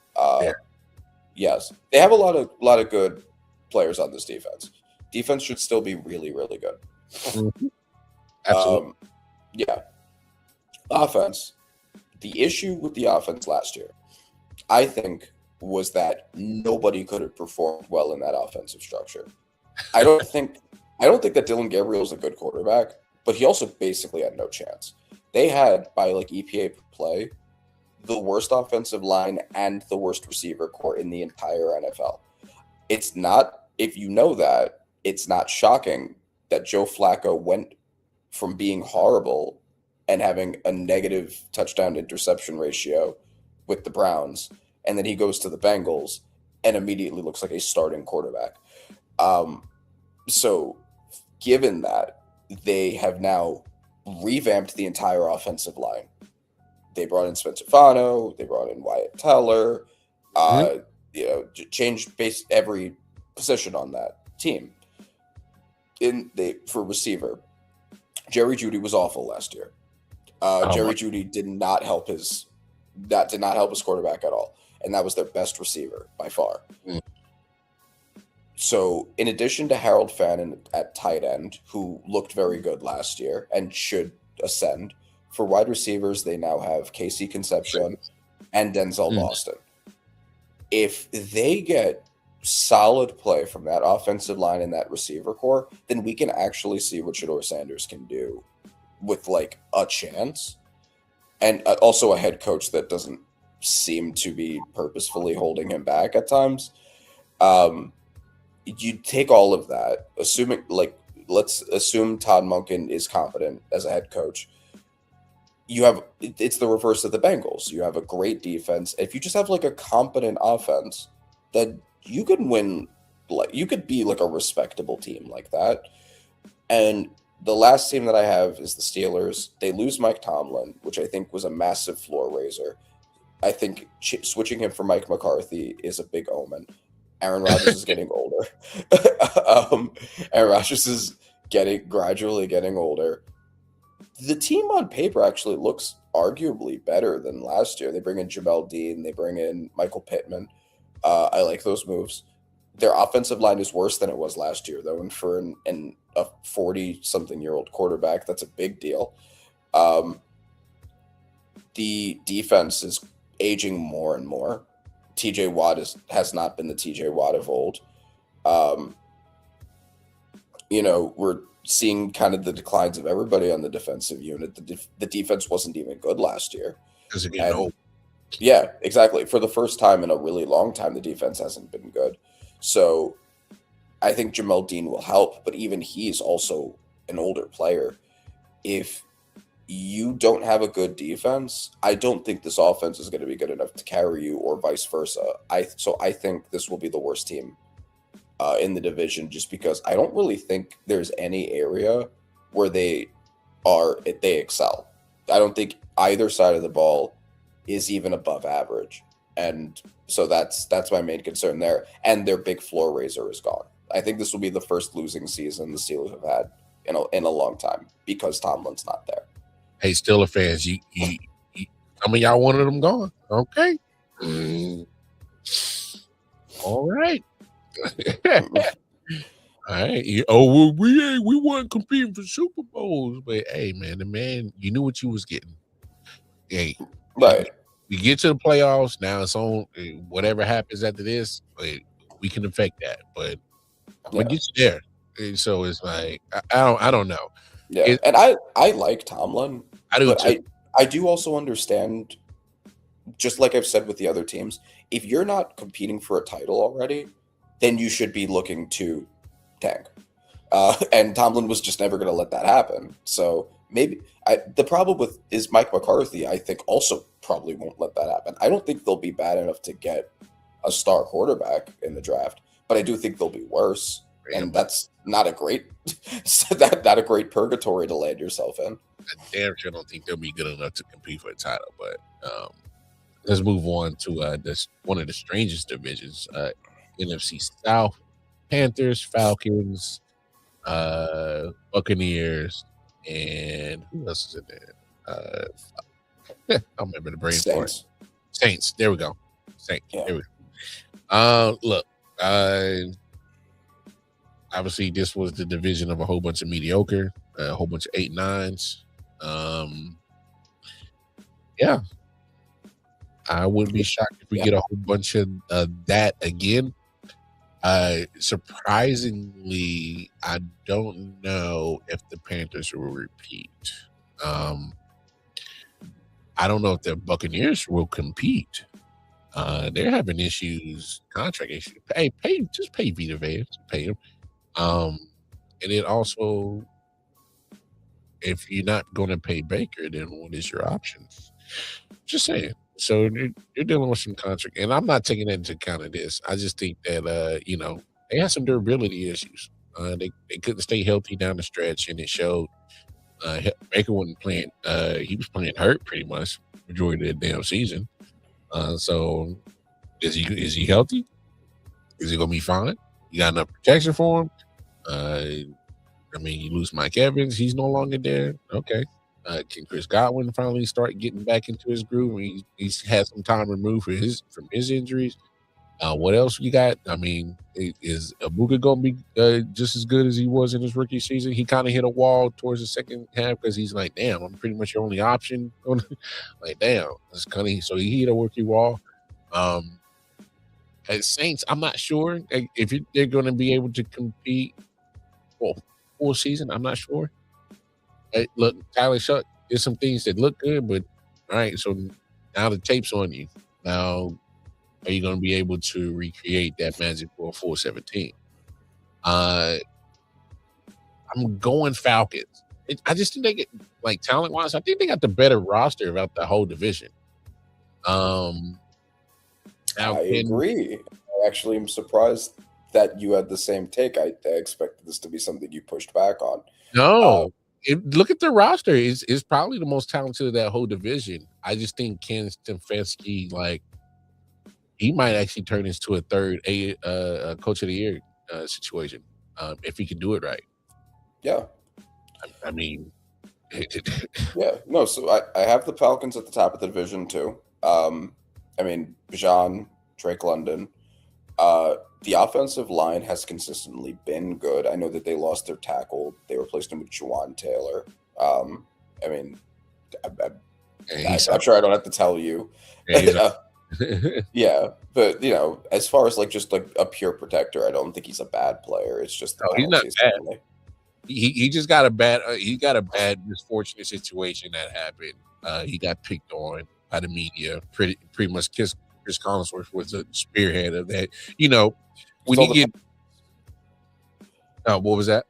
Yes, they have a lot of good players on this defense. Defense should still be really, really good. Mm-hmm. Absolutely. Offense. The issue with the offense last year, I think, was that nobody could have performed well in that offensive structure. I don't think that Dylan Gabriel is a good quarterback, but he also basically had no chance. They had, by like EPA per play, the worst offensive line and the worst receiver core in the entire NFL. It's not, if you know that, it's not shocking that Joe Flacco went from being horrible and having a negative touchdown interception ratio with the Browns, and then he goes to the Bengals and immediately looks like a starting quarterback. So given that, they have now revamped the entire offensive line. They brought in Spencer Fano, they brought in Wyatt Teller, changed every position on that team. For receiver, Jerry Jeudy was awful last year. Jerry Jeudy did not help his quarterback at all, and that was their best receiver by far. Mm. So, in addition to Harold Fannin at tight end, who looked very good last year and should ascend, for wide receivers they now have Casey Concepcion and Denzel Boston. If they get solid play from that offensive line and that receiver core, then we can actually see what Shador Sanders can do with like a chance, and also a head coach that doesn't seem to be purposefully holding him back at times. You take all of that, assuming let's assume Todd Monken is competent as a head coach. It's the reverse of the Bengals. You have a great defense. If you just have like a competent offense, then you can win. Like you could be like a respectable team like that. And the last team that I have is the Steelers. They lose Mike Tomlin, which I think was a massive floor raiser. I think switching him for Mike McCarthy is a big omen. Aaron Rodgers is getting older. Aaron Rodgers is gradually getting older. The team on paper actually looks arguably better than last year. They bring in Jamel Dean. They bring in Michael Pittman. I like those moves. Their offensive line is worse than it was last year, though, and for a 40-something-year-old quarterback, that's a big deal. The defense is aging more and more. TJ Watt has not been the TJ Watt of old. We're seeing kind of the declines of everybody on the defensive unit. The defense wasn't even good last year. Because it getting old. Yeah, exactly. For the first time in a really long time, the defense hasn't been good. So I think Jamel Dean will help, but even he's also an older player. If you don't have a good defense, I don't think this offense is going to be good enough to carry you, or vice versa. So I think this will be the worst team in the division, just because I don't really think there's any area where they excel. I don't think either side of the ball is even above average. And so that's my main concern there. And their big floor raiser is gone. I think this will be the first losing season the Steelers have had in a long time because Tomlin's not there. Hey, Steelers fans, you some of y'all wanted them gone. Okay. All right. All right. We weren't competing for Super Bowls, but hey, man, you knew what you was getting. Hey, right. We get to the playoffs now. It's on. Whatever happens after this, we can affect that. But I'm gonna get you there. And so it's like I don't know. Yeah, and I like Tomlin. I do too. I do also understand, just like I've said with the other teams, if you're not competing for a title already, then you should be looking to tank. And Tomlin was just never going to let that happen. So maybe the problem with is Mike McCarthy, I think, also probably won't let that happen. I don't think they'll be bad enough to get a star quarterback in the draft, but I do think they'll be worse. And that's not a great not a great purgatory to land yourself in. I damn sure don't think they'll be good enough to compete for a title. But let's move on to this one of the strangest divisions, NFC South: Panthers, Falcons, Buccaneers, and who else is in there? I remember the brain Saints. Saints. There we go. Saints. Yeah. There we go. Look, obviously this was the division of a whole bunch of mediocre, a whole bunch of 8-9s. Yeah, I wouldn't be shocked if we get a whole bunch of that again. Surprisingly, I don't know if the Panthers will repeat. I don't know if the Buccaneers will compete. They're having issues, contract issues. Just pay Vita Vea, pay him. And then also, if you're not going to pay Baker, then what is your options? Just saying. So you're dealing with some contract, and I'm not taking that into account of this. I just think that they had some durability issues. They couldn't stay healthy down the stretch, and it showed. Baker wasn't playing. He was playing hurt pretty much majority of the damn season. So is he healthy? Is he gonna be fine? You got enough protection for him? You lose Mike Evans. He's no longer there. Okay. Can Chris Godwin finally start getting back into his groove? He's had some time removed from his injuries. What else you got? Is Abuka going to be just as good as he was in his rookie season? He kind of hit a wall towards the second half because he's like, damn, I'm pretty much your only option. Like, damn, that's kind of so he hit a rookie wall. At Saints, I'm not sure if they're going to be able to compete full season. I'm not sure. Look, Tyler Shuck did some things that look good, but all right, so now the tape's on you. Now, are you going to be able to recreate that magic for a full 17? I'm going Falcons. I just think they get, talent-wise, I think they got the better roster about the whole division. I agree. I actually am surprised that you had the same take. I expected this to be something you pushed back on. No. Look at the roster. It's probably the most talented of that whole division. I just think Ken Stefanski, he might actually turn this to a third coach of the year situation if he can do it right. Yeah. Yeah. No, so I have the Falcons at the top of the division too. LeJawn, Drake London. The offensive line has consistently been good. I know that they lost their tackle. They replaced him with Juwan Taylor. I'm sure I don't have to tell you. Yeah, but as far as just a pure protector, I don't think he's a bad player. It's just he's not bad. He just got a bad misfortunate situation that happened. He got picked on by the media. Pretty much Chris Collinsworth was a spearhead of that. When you get what was that?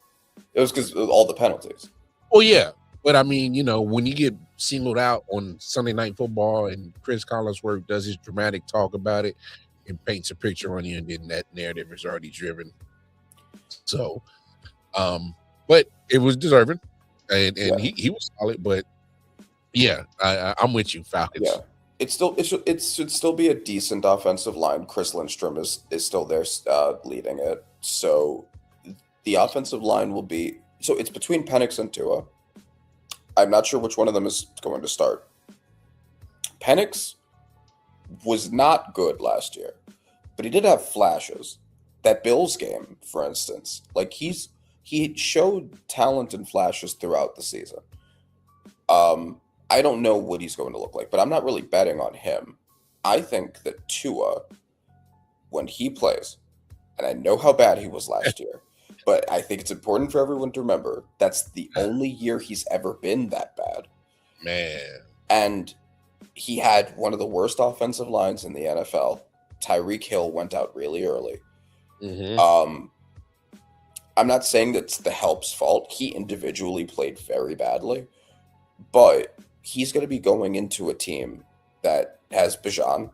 It was because of all the penalties. Oh yeah, but when you get singled out on Sunday Night Football and Chris Collinsworth does his dramatic talk about it and paints a picture on you, and then that narrative is already driven. So, but it was deserving, and he was solid. But yeah, I'm with you, Falcons. Yeah. It should still be a decent offensive line. Chris Lindstrom is still there leading it. So the offensive line will be – so it's between Penix and Tua. I'm not sure which one of them is going to start. Penix was not good last year, but he did have flashes. That Bills game, for instance, he showed talent and flashes throughout the season. I don't know what he's going to look like, but I'm not really betting on him. I think that Tua, when he plays, and I know how bad he was last year, but I think it's important for everyone to remember that's the only year he's ever been that bad. Man. And he had one of the worst offensive lines in the NFL. Tyreek Hill went out really early. Mm-hmm. I'm not saying that's the help's fault. He individually played very badly, but he's going to be going into a team that has Bijan,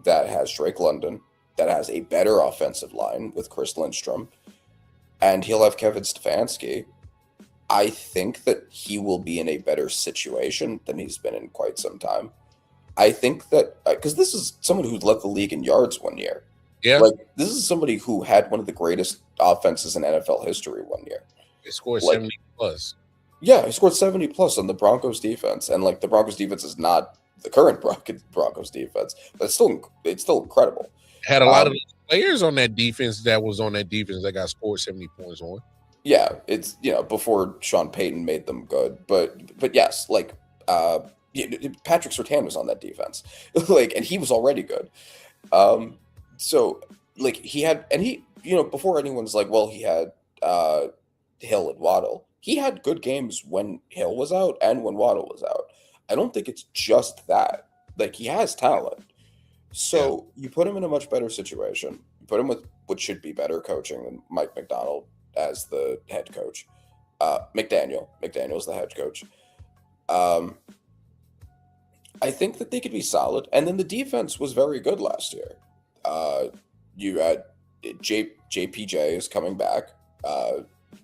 that has Drake London, that has a better offensive line with Chris Lindstrom, and he'll have Kevin Stefanski. I think that he will be in a better situation than he's been in quite some time. I think that because this is someone who led the league in yards one year. Yeah. Like, this is somebody who had one of the greatest offenses in NFL history one year. He scored 70 plus. Yeah, he scored 70 plus on the Broncos defense. And, like, the Broncos defense is not the current Broncos defense, but it's still incredible. Had a lot of players on that defense that got scored 70 points on. Yeah, it's, before Sean Payton made them good. But yes, like, Patrick Surtain was on that defense. And he was already good. So, like, before anyone's like, well, he had Hill and Waddle. He had good games when Hill was out and when Waddle was out. I don't think it's just that. Like, he has talent. So you put him in a much better situation. You put him with what should be better coaching than Mike McDonald as the head coach. McDaniel's the head coach. I think that they could be solid. And then the defense was very good last year. You had JPJ is coming back,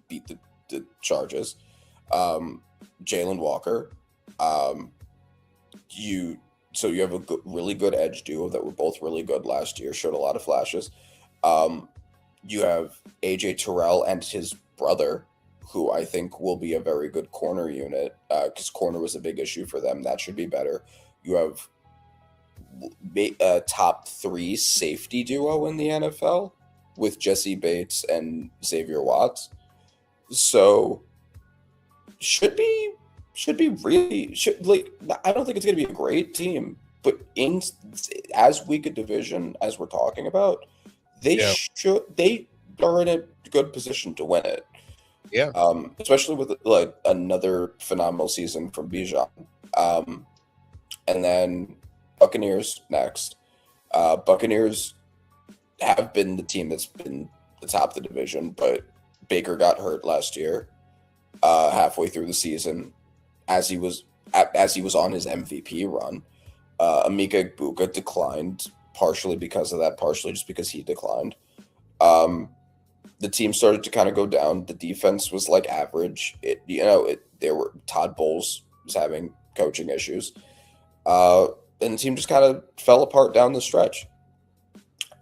beat the Chargers. Jalen Walker. You have a really good edge duo that were both really good last year, showed a lot of flashes. You have AJ Terrell and his brother, who I think will be a very good corner unit, because corner was a big issue for them. That should be better. You have a top 3 safety duo in the NFL with Jesse Bates and Xavier Watts. So should be really I don't think it's going to be a great team, but in as weak a division as we're talking about, they are in a good position to win it. Yeah. Especially with like another phenomenal season from Bijan. And then Buccaneers next. Buccaneers have been the team that's been the top of the division, but Baker got hurt last year, halfway through the season, as he was on his MVP run. Emeka Egbuka declined, partially because of that, partially just because he declined. The team started to kind of go down. The defense was like average. Todd Bowles was having coaching issues. And the team just kind of fell apart down the stretch.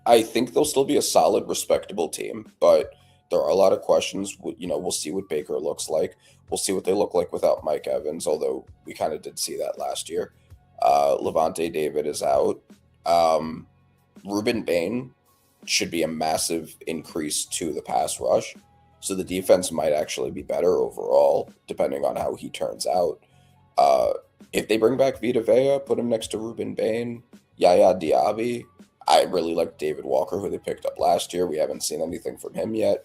I think they'll still be a solid, respectable team, but there are a lot of questions. We'll see what Baker looks like. We'll see what they look like without Mike Evans, although we kind of did see that last year. Levante David is out. Ruben Bain should be a massive increase to the pass rush. So the defense might actually be better overall, depending on how he turns out. If they bring back Vita Vea, put him next to Ruben Bain, Yaya Diaby. I really like David Walker, who they picked up last year. We haven't seen anything from him yet.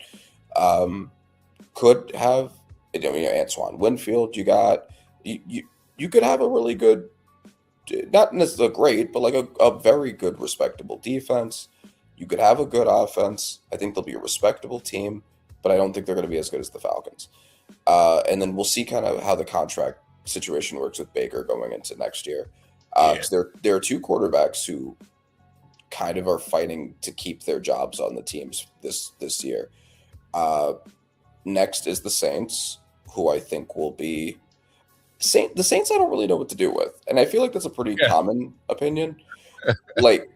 Could have, Antoine Winfield. You could have a really good, not necessarily great, but like a very good, respectable defense. You could have a good offense. I think they'll be a respectable team, but I don't think they're going to be as good as the Falcons. And then we'll see kind of how the contract situation works with Baker going into next year. Because there are 2 quarterbacks who kind of are fighting to keep their jobs on the teams this year. Next is the Saints, who I think will be the Saints. I don't really know what to do with, and I feel like that's a pretty common opinion. Like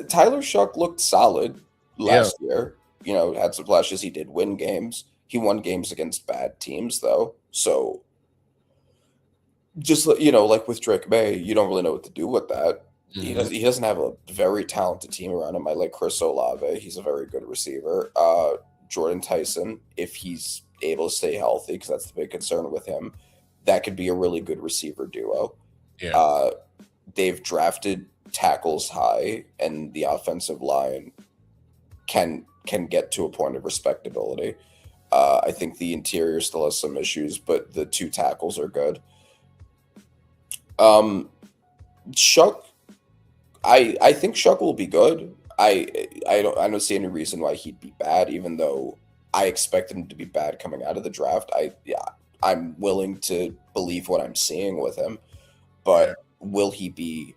Tyler Shuck looked solid last year. Had some flashes. He did win games. He won games against bad teams, though. So just like with Drake May, you don't really know what to do with that. Mm-hmm. He doesn't have a very talented team around him. I like Chris Olave. He's a very good receiver. Jordan Tyson, if he's able to stay healthy, because that's the big concern with him, that could be a really good receiver duo. Yeah. They've drafted tackles high, and the offensive line can get to a point of respectability. I think the interior still has some issues, but the 2 tackles are good. Shuck, I think Shuck will be good. I don't see any reason why he'd be bad, even though I expect him to be bad coming out of the draft. I'm willing to believe what I'm seeing with him, but will he be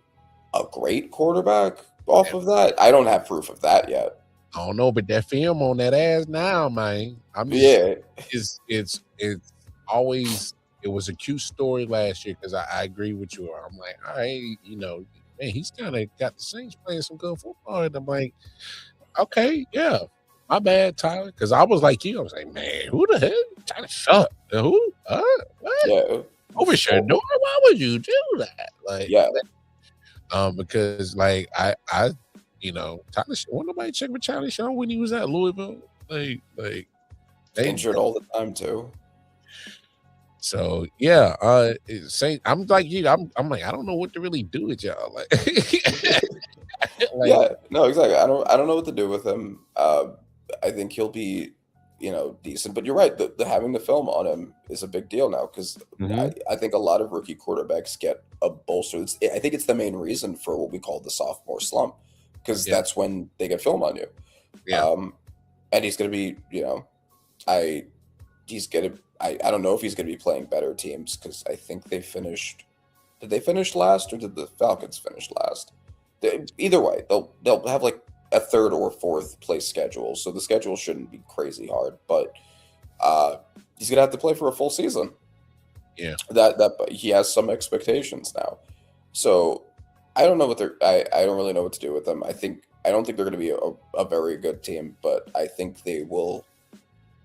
a great quarterback off of that? I don't have proof of that yet. I don't know, but that film on that ass now, man. I'm just Yeah, it's always it was a cute story last year because I agree with you. I'm like, all right, you know, man, he's kind of got the Saints playing some good football, and I'm like, okay, yeah, my bad, Tyler, because I was like you. I was like, man, who the hell trying to shut? Who? What? yeah. Over Shador? Why would you do that? Like, Yeah. Because like I, you know, Tyler, won't nobody check with Charlie Shaw when he was at Louisville? Like they Injured all the time too. So yeah, I'm like you. I'm like I don't know what to really do with y'all. Like, yeah, no, exactly. I don't know what to do with him. I think he'll be, you know, decent. But you're right. The having the film on him is a big deal now because I think a lot of rookie quarterbacks get a bolster. I think it's the main reason for what we call the sophomore slump because that's when they get film on you. Yeah. And he's going to be, you know, I don't know if he's going to be playing better teams because I think they finished. Did they finish last or did the Falcons finish last? Either way, they'll have like a third or fourth place schedule, so the schedule shouldn't be crazy hard. But he's going to have to play for a full season. Yeah, that he has some expectations now. So I don't know what I don't really know what to do with them. I don't think they're going to be a very good team, but I think they will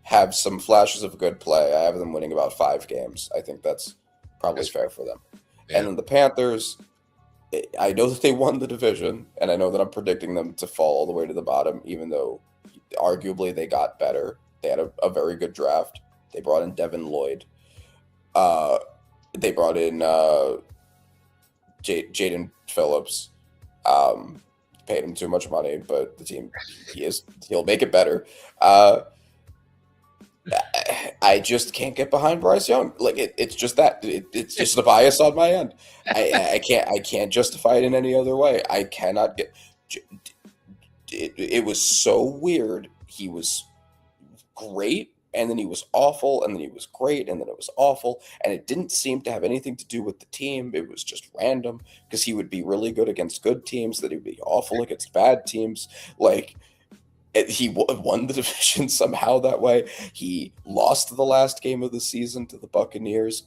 have some flashes of good play. I have them winning about 5 games. I think that's probably fair for them. Yeah. And then the Panthers, I know that they won the division, and I know that I'm predicting them to fall all the way to the bottom, even though arguably they got better. They had a very good draft. They brought in Devin Lloyd. They brought in Jaden Phillips. Paid him too much money, but the team, he'll make it better. I just can't get behind Bryce Young. Like it's just that it's just the bias on my end. I can't justify it in any other way. I cannot get. It was so weird. He was great, and then he was awful, and then he was great, and then it was awful, and it didn't seem to have anything to do with the team. It was just random because he would be really good against good teams, that he'd be awful against bad teams. Like. He won the division somehow that way. He lost the last game of the season to the Buccaneers,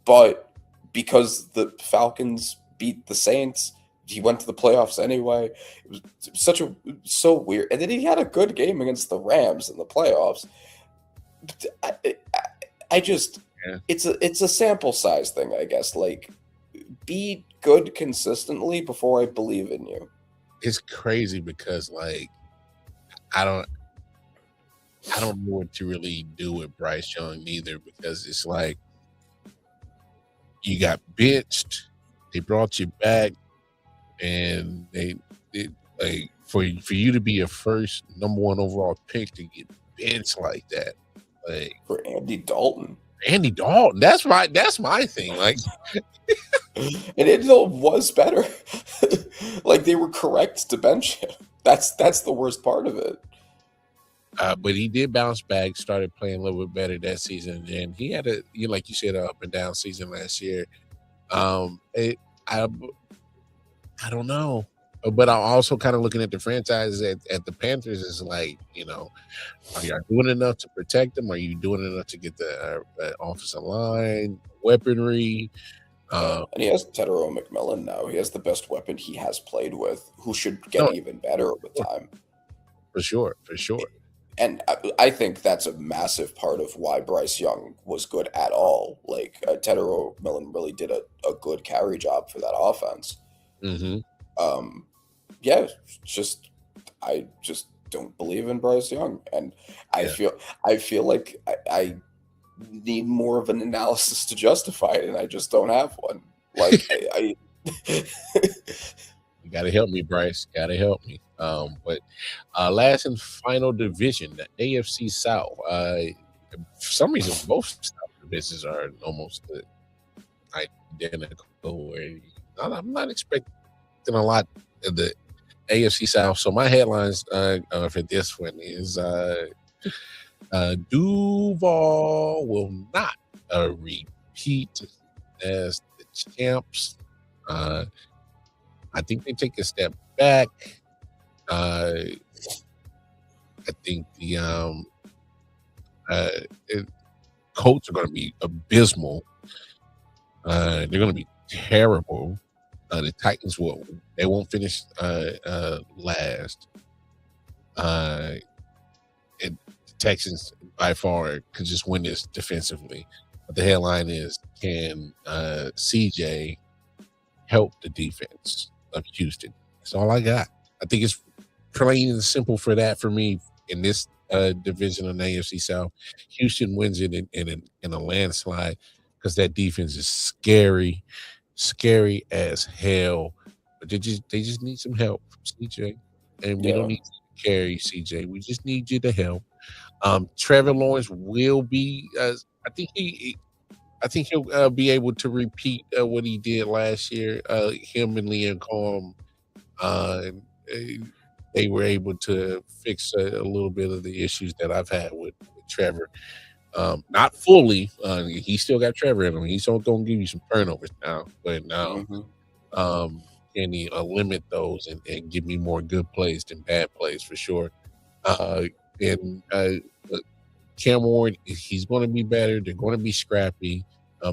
but because the Falcons beat the Saints, he went to the playoffs anyway. It was so weird. And then he had a good game against the Rams in the playoffs. It's a sample size thing, I guess. Like, be good consistently before I believe in you. It's crazy because like. I don't know what to really do with Bryce Young either because it's like you got benched, they brought you back, and they like for you to be a first number 1 overall pick to get benched like that, like for Andy Dalton. That's my thing. Like, and Andy Dalton was better. Like they were correct to bench him. That's the worst part of it. But he did bounce back, started playing a little bit better that season, and he had like you said, an up and down season last year. I don't know, but I'm also kind of looking at the franchises at the Panthers is like, you know, are you doing enough to protect them? Are you doing enough to get the offensive line, weaponry? And he has Tedero McMillan now. He has the best weapon he has played with, who should get even better over time. For sure. And I think that's a massive part of why Bryce Young was good at all. Like, Tedero McMillan really did a good carry job for that offense. Mm-hmm. I just don't believe in Bryce Young. And I feel like I need more of an analysis to justify it, and I just don't have one. Like you gotta help me, Bryce. Gotta help me. But last and final division, the AFC South. For some reason, both South divisions are almost identical. I'm not expecting a lot of the AFC South. So my headlines for this one is Duval will not repeat as the champs. I think they take a step back. I think the Colts are going to be abysmal. They're going to be terrible. The Titans won't finish last. And the Texans by far could just win this defensively. But the headline is, can CJ help the defense of Houston? That's all I got. I think it's plain and simple for that for me in this division of the AFC South. Houston wins it in a landslide because that defense is scary as hell. But they just need some help from CJ, and we don't need to carry CJ. We just need you to help. Trevor Lawrence will be. I think he'll be able to repeat what he did last year. Him and Liam Cohen, they were able to fix a little bit of the issues that I've had with Trevor. Not fully. He still got Trevor in him. He's still going to give you some turnovers now. But now, can he limit those and give me more good plays than bad plays for sure? And Cam Ward, he's going to be better. They're going to be scrappy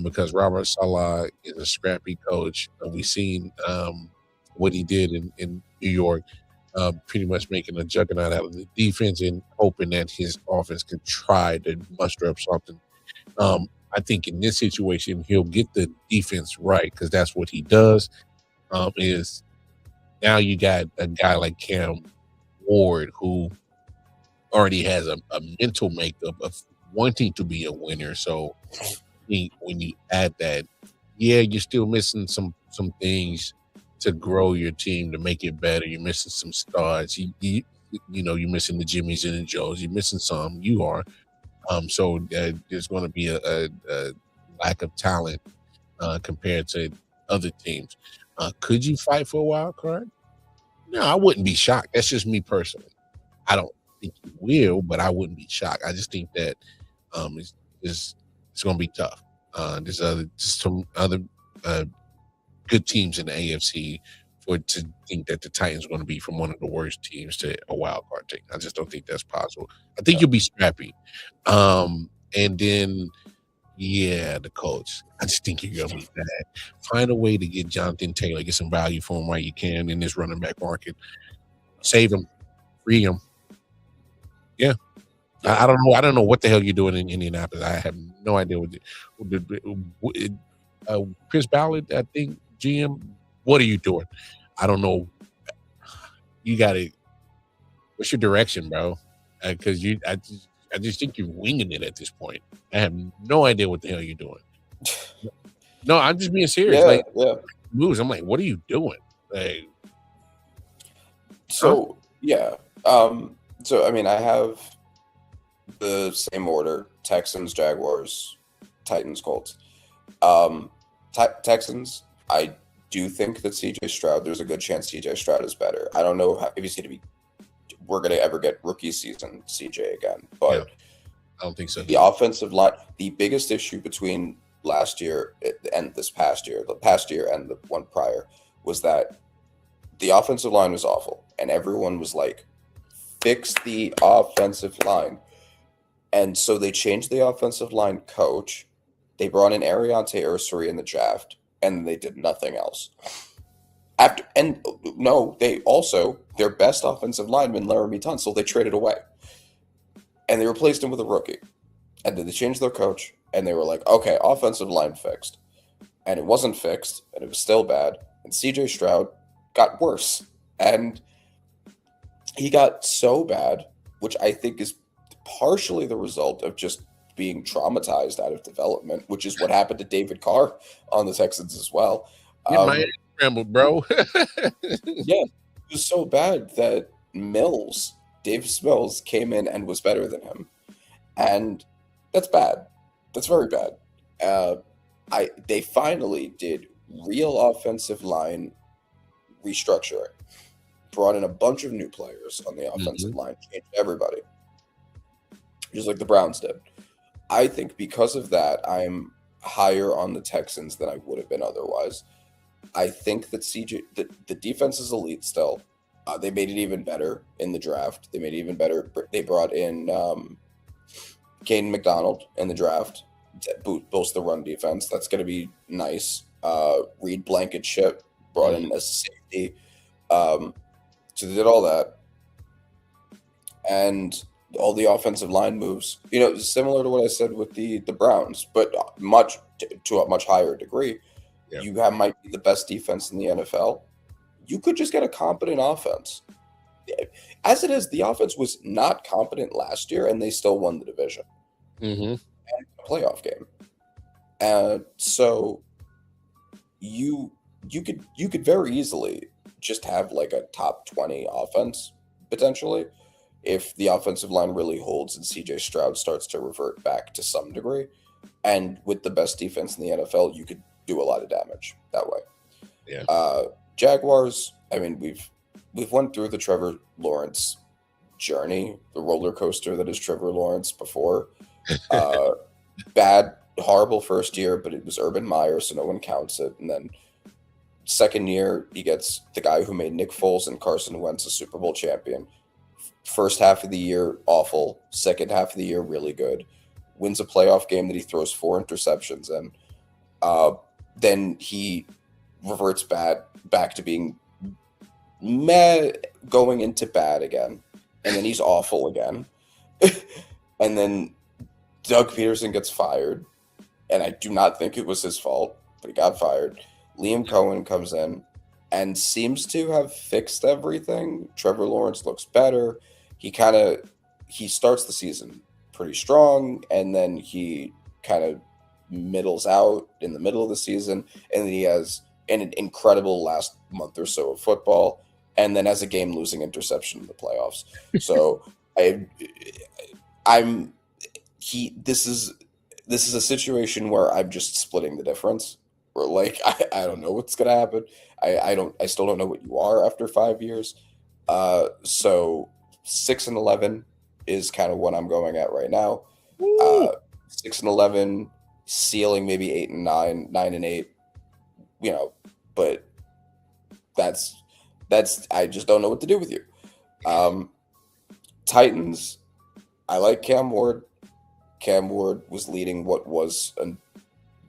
because Robert Saleh is a scrappy coach. We've seen what he did in New York. Pretty much making a juggernaut out of the defense and hoping that his offense can try to muster up something. I think in this situation, he'll get the defense right because that's what he does. Is now you got a guy like Cam Ward who already has a mental makeup of wanting to be a winner. So when you add that, you're still missing some things to grow your team to make it better. You're missing some stars. You're missing the Jimmys and the Joes. You're missing some. You are. So there's going to be a lack of talent compared to other teams. Could you fight for a wild card? No, I wouldn't be shocked. That's just me personally. I don't think you will, but I wouldn't be shocked. I just think that it's going to be tough. There's some other good teams in the AFC to think that the Titans are going to be from one of the worst teams to a wild card team. I just don't think that's possible. I think you'll be scrappy. And then, the Colts. I just think you're going to be bad. Find a way to get Jonathan Taylor, get some value for him while you can in this running back market. Save him. Free him. Yeah. I don't know. I don't know what the hell you're doing in Indianapolis. I have no idea Chris Ballard, I think, GM, what are you doing? I don't know. You got to. What's your direction, bro? Because I just think you're winging it at this point. I have no idea what the hell you're doing. No, I'm just being serious. Moves. I'm like, what are you doing? Like, so I mean, I have the same order: Texans, Jaguars, Titans, Colts. Texans, I do think that CJ Stroud, there's a good chance CJ Stroud is better. I don't know if he's going to be, we're going to ever get rookie season CJ again, but I don't think so. The offensive line, the biggest issue between last year and this past year, the past year and the one prior, was that the offensive line was awful. And everyone was like, fix the offensive line. And so they changed the offensive line coach. They brought in Ariante Ursary in the draft, and they did nothing else. They also, their best offensive lineman, Laramie Tunsil, they traded away. And they replaced him with a rookie. And then they changed their coach, and they were like, okay, offensive line fixed. And it wasn't fixed, and it was still bad. And CJ Stroud got worse. And he got so bad, which I think is partially the result of just being traumatized out of development, which is what happened to David Carr on the Texans as well. My scrambled, bro. It was so bad that Davis Mills came in and was better than him. And that's bad. That's very bad. They finally did real offensive line restructuring. Brought in a bunch of new players on the offensive line, changed everybody. just like the Browns did. I think because of that, I'm higher on the Texans than I would have been otherwise. I think that the defense is elite still. They made it even better in the draft. They made it even better. They brought in Kane McDonald in the draft to boost the run defense. That's going to be nice. Reed Blankenship brought in as a safety. So they did all that. And all the offensive line moves, similar to what I said with the Browns, but to a much higher degree. Yeah. You might be the best defense in the NFL. You could just get a competent offense. As it is, the offense was not competent last year, and they still won the division and a playoff game. So you could very easily just have like a top 20 offense potentially if the offensive line really holds and CJ Stroud starts to revert back to some degree. And with the best defense in the NFL, you could do a lot of damage that way. Yeah. Jaguars, I mean, we've went through the Trevor Lawrence journey, the roller coaster that is Trevor Lawrence before. Bad, horrible first year, but it was Urban Meyer, so no one counts it. And then second year, he gets the guy who made Nick Foles and Carson Wentz a Super Bowl champion. First half of the year, awful. Second half of the year, really good. Wins a playoff game that he throws 4 interceptions in. Then he reverts back to being meh, going into bad again. And then he's awful again. And then Doug Peterson gets fired. And I do not think it was his fault, but he got fired. Liam Cohen comes in and seems to have fixed everything. Trevor Lawrence looks better. He starts the season pretty strong, and then he kind of middles out in the middle of the season, and then he has an incredible last month or so of football, and then has a game-losing interception in the playoffs. So this is a situation where I'm just splitting the difference. Or like I don't know what's gonna happen. I still don't know what you are after 5 years. So 6-11 is kind of what I'm going at right now. 6-11, ceiling maybe 8-9, 9-8. But that's I just don't know what to do with you. Titans, I like Cam Ward. Cam Ward was leading what was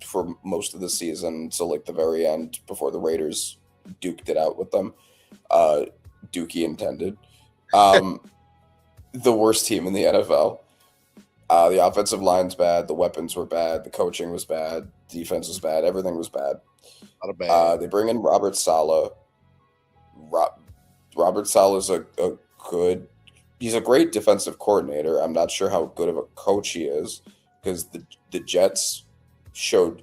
for most of the season, so like the very end before the Raiders duked it out with them. Dookie intended. The worst team in the NFL. The offensive line's bad. The weapons were bad. The coaching was bad. The defense was bad. Everything was bad. Not a bad. They bring in Robert Saleh. Robert Saleh's he's a great defensive coordinator. I'm not sure how good of a coach he is because the Jets showed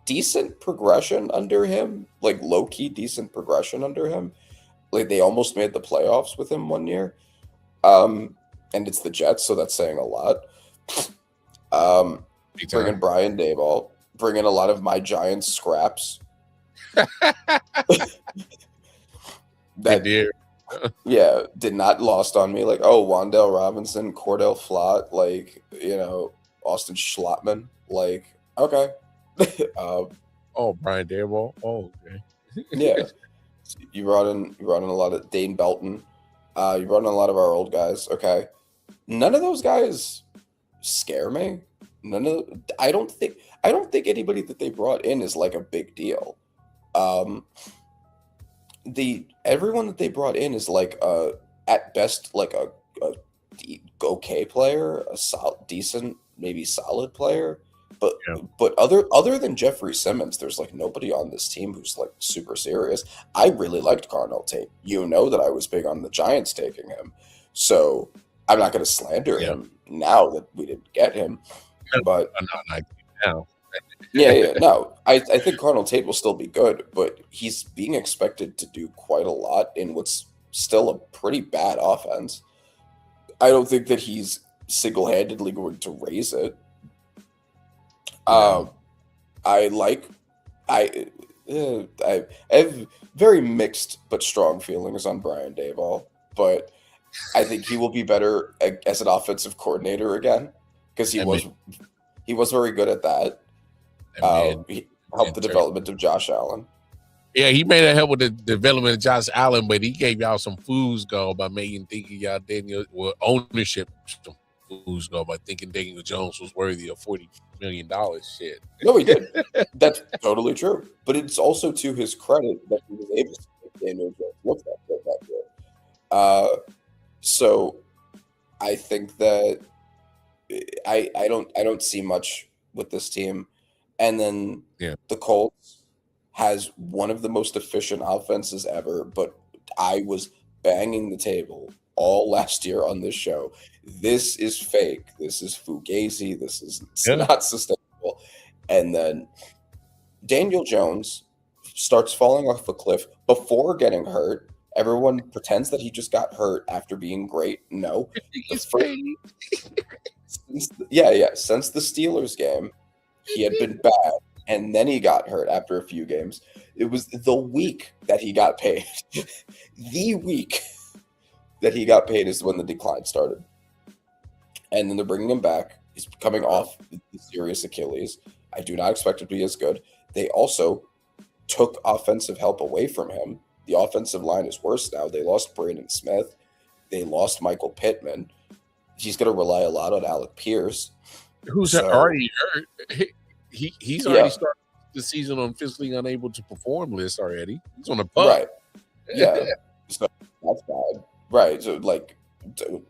decent progression under him, like low-key decent progression under him. Like they almost made the playoffs with him one year. And it's the Jets, so that's saying a lot. Bring in Brian Daboll. Bring in a lot of my Giants scraps. Did not lost on me. Like, Wan'Dale Robinson, Cordell Flott, Austin Schlottman. Like, okay. Brian Daboll. Oh, okay. Yeah. You brought in a lot of Dane Belton. You brought in a lot of our old guys. Okay. None of those guys scare me. I don't think anybody that they brought in is like a big deal. Everyone that they brought in is like at best like a okay player, a decent, maybe solid player. But other than Jeffrey Simmons, there's like nobody on this team who's like super serious. I really liked Carnell Tate. You know that I was big on the Giants taking him. So I'm not going to slander him now that we didn't get him. But I'm not now. No. I think Carnell Tate will still be good, but he's being expected to do quite a lot in what's still a pretty bad offense. I don't think that he's single-handedly going to raise it. I have very mixed but strong feelings on Brian Daboll, but I think he will be better as an offensive coordinator again because he was very good at that. He helped the development of Josh Allen. Yeah, he may have helped with the development of Josh Allen, but he gave y'all some fool's gold by making thinking y'all ownership some fool's gold by thinking Daniel Jones was worthy of $40 million. Shit. No, he did. That's totally true. But it's also to his credit that he was able to make Daniel Jones look that good. So I think that I don't see much with this team. And then the Colts has one of the most efficient offenses ever, but I was banging the table all last year on this show. This is fake. This is fugazi. This is not sustainable. And then Daniel Jones starts falling off a cliff before getting hurt. Everyone pretends that he just got hurt after being great. No. Since the Steelers game, he had been bad, and then he got hurt after a few games. It was the week that he got paid. The week that he got paid is when the decline started. And then they're bringing him back. He's coming off the serious Achilles. I do not expect him to be as good. They also took offensive help away from him. The offensive line is worse now. They lost Braden Smith. They lost Michael Pittman. He's going to rely a lot on Alec Pierce. Who's already hurt. He's already started the season on physically unable to perform list already. He's on a pup. Right. Yeah. So that's bad. Right. So, like,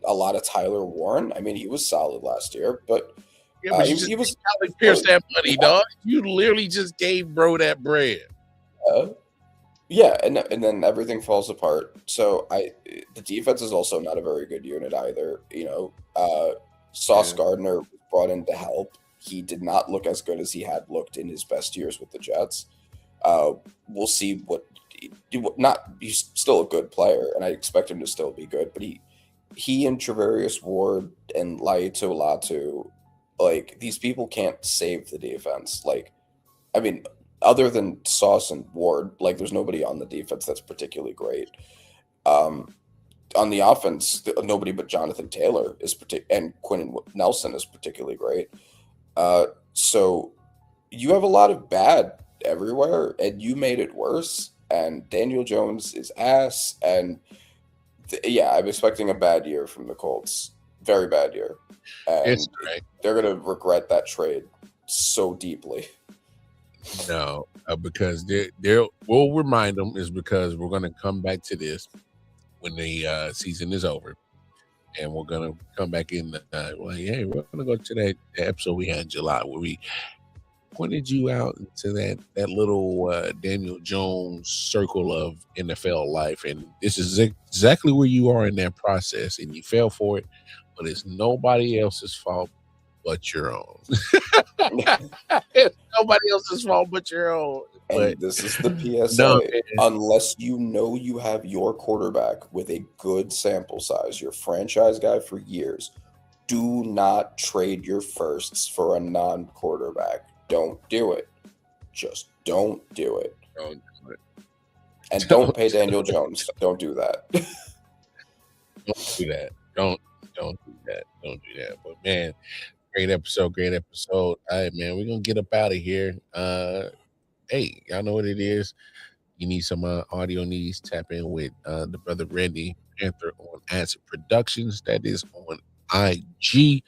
a lot of Tyler Warren. I mean, he was solid last year, but he was Alec Pierce that money, dog. You literally just gave bro that bread. Yeah, and then everything falls apart. So the defense is also not a very good unit either. Sauce Gardner brought in to help. He did not look as good as he had looked in his best years with the Jets. We'll see he's still a good player, and I expect him to still be good. But he and Travarius Ward and Laitu Latu, like, these people can't save the defense. Like, I mean, other than Sauce and Ward, like, there's nobody on the defense that's particularly great. On the offense, nobody but Jonathan Taylor and Quentin Nelson is particularly great. So you have a lot of bad everywhere, and you made it worse. And Daniel Jones is ass. And I'm expecting a bad year from the Colts. Very bad year. And they're going to regret that trade so deeply. No, because we'll remind them is because we're going to come back to this when the season is over, and we're going to come back in. We're going to go to that episode we had in July where we pointed you out into that little Daniel Jones circle of NFL life, and this is exactly where you are in that process, and you fell for it, but it's nobody else's fault but your own. It's nobody else's fault but your own. And this is the PSA. Unless you know you have your quarterback with a good sample size, your franchise guy for years, do not trade your firsts for a non-quarterback. Don't do it. Just don't do it. Don't do it. And don't pay Daniel Jones. Don't do that. Don't do that. Don't do that. Don't do that. But, man, great episode. All right, man, we're going to get up out of here. Hey, y'all know what it is. You need some audio needs, tap in with the brother Randy Panther on Acid Productions. That is on IG.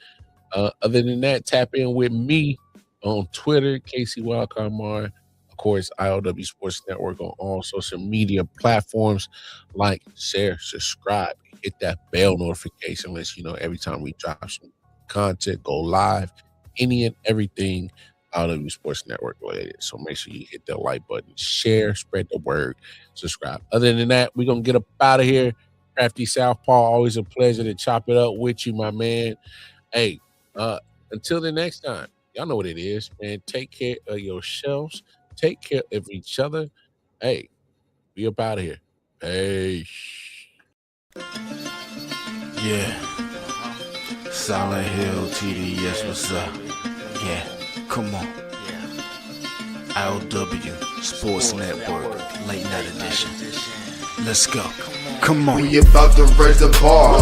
Other than that, tap in with me on Twitter, Casey Wildcard. Of course, I.O.W. Sports Network on all social media platforms. Like, share, subscribe, hit that bell notification list. You know, every time we drop some content, go live, any and everything I.O.W. Sports Network related. So make sure you hit that like button, share, spread the word, subscribe. Other than that, we're going to get up out of here. Crafty Southpaw, always a pleasure to chop it up with you, my man. Hey, until the next time, y'all know what it is, man. Take care of yourselves. Take care of each other. Hey, we up out of here. Hey. Yeah. Silent Hill TD, yes, what's up? Yeah, come on. I.O.W. Sports Network, late night edition. Let's go. Come on, we about to raise the bar.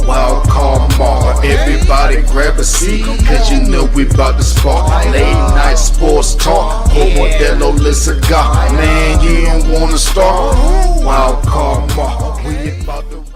Wild card mark. Everybody grab a seat, cause you know we about to spark. Late night sports talk. Modelo Le Cigar. Man, you don't wanna start. Wild card mark. We about to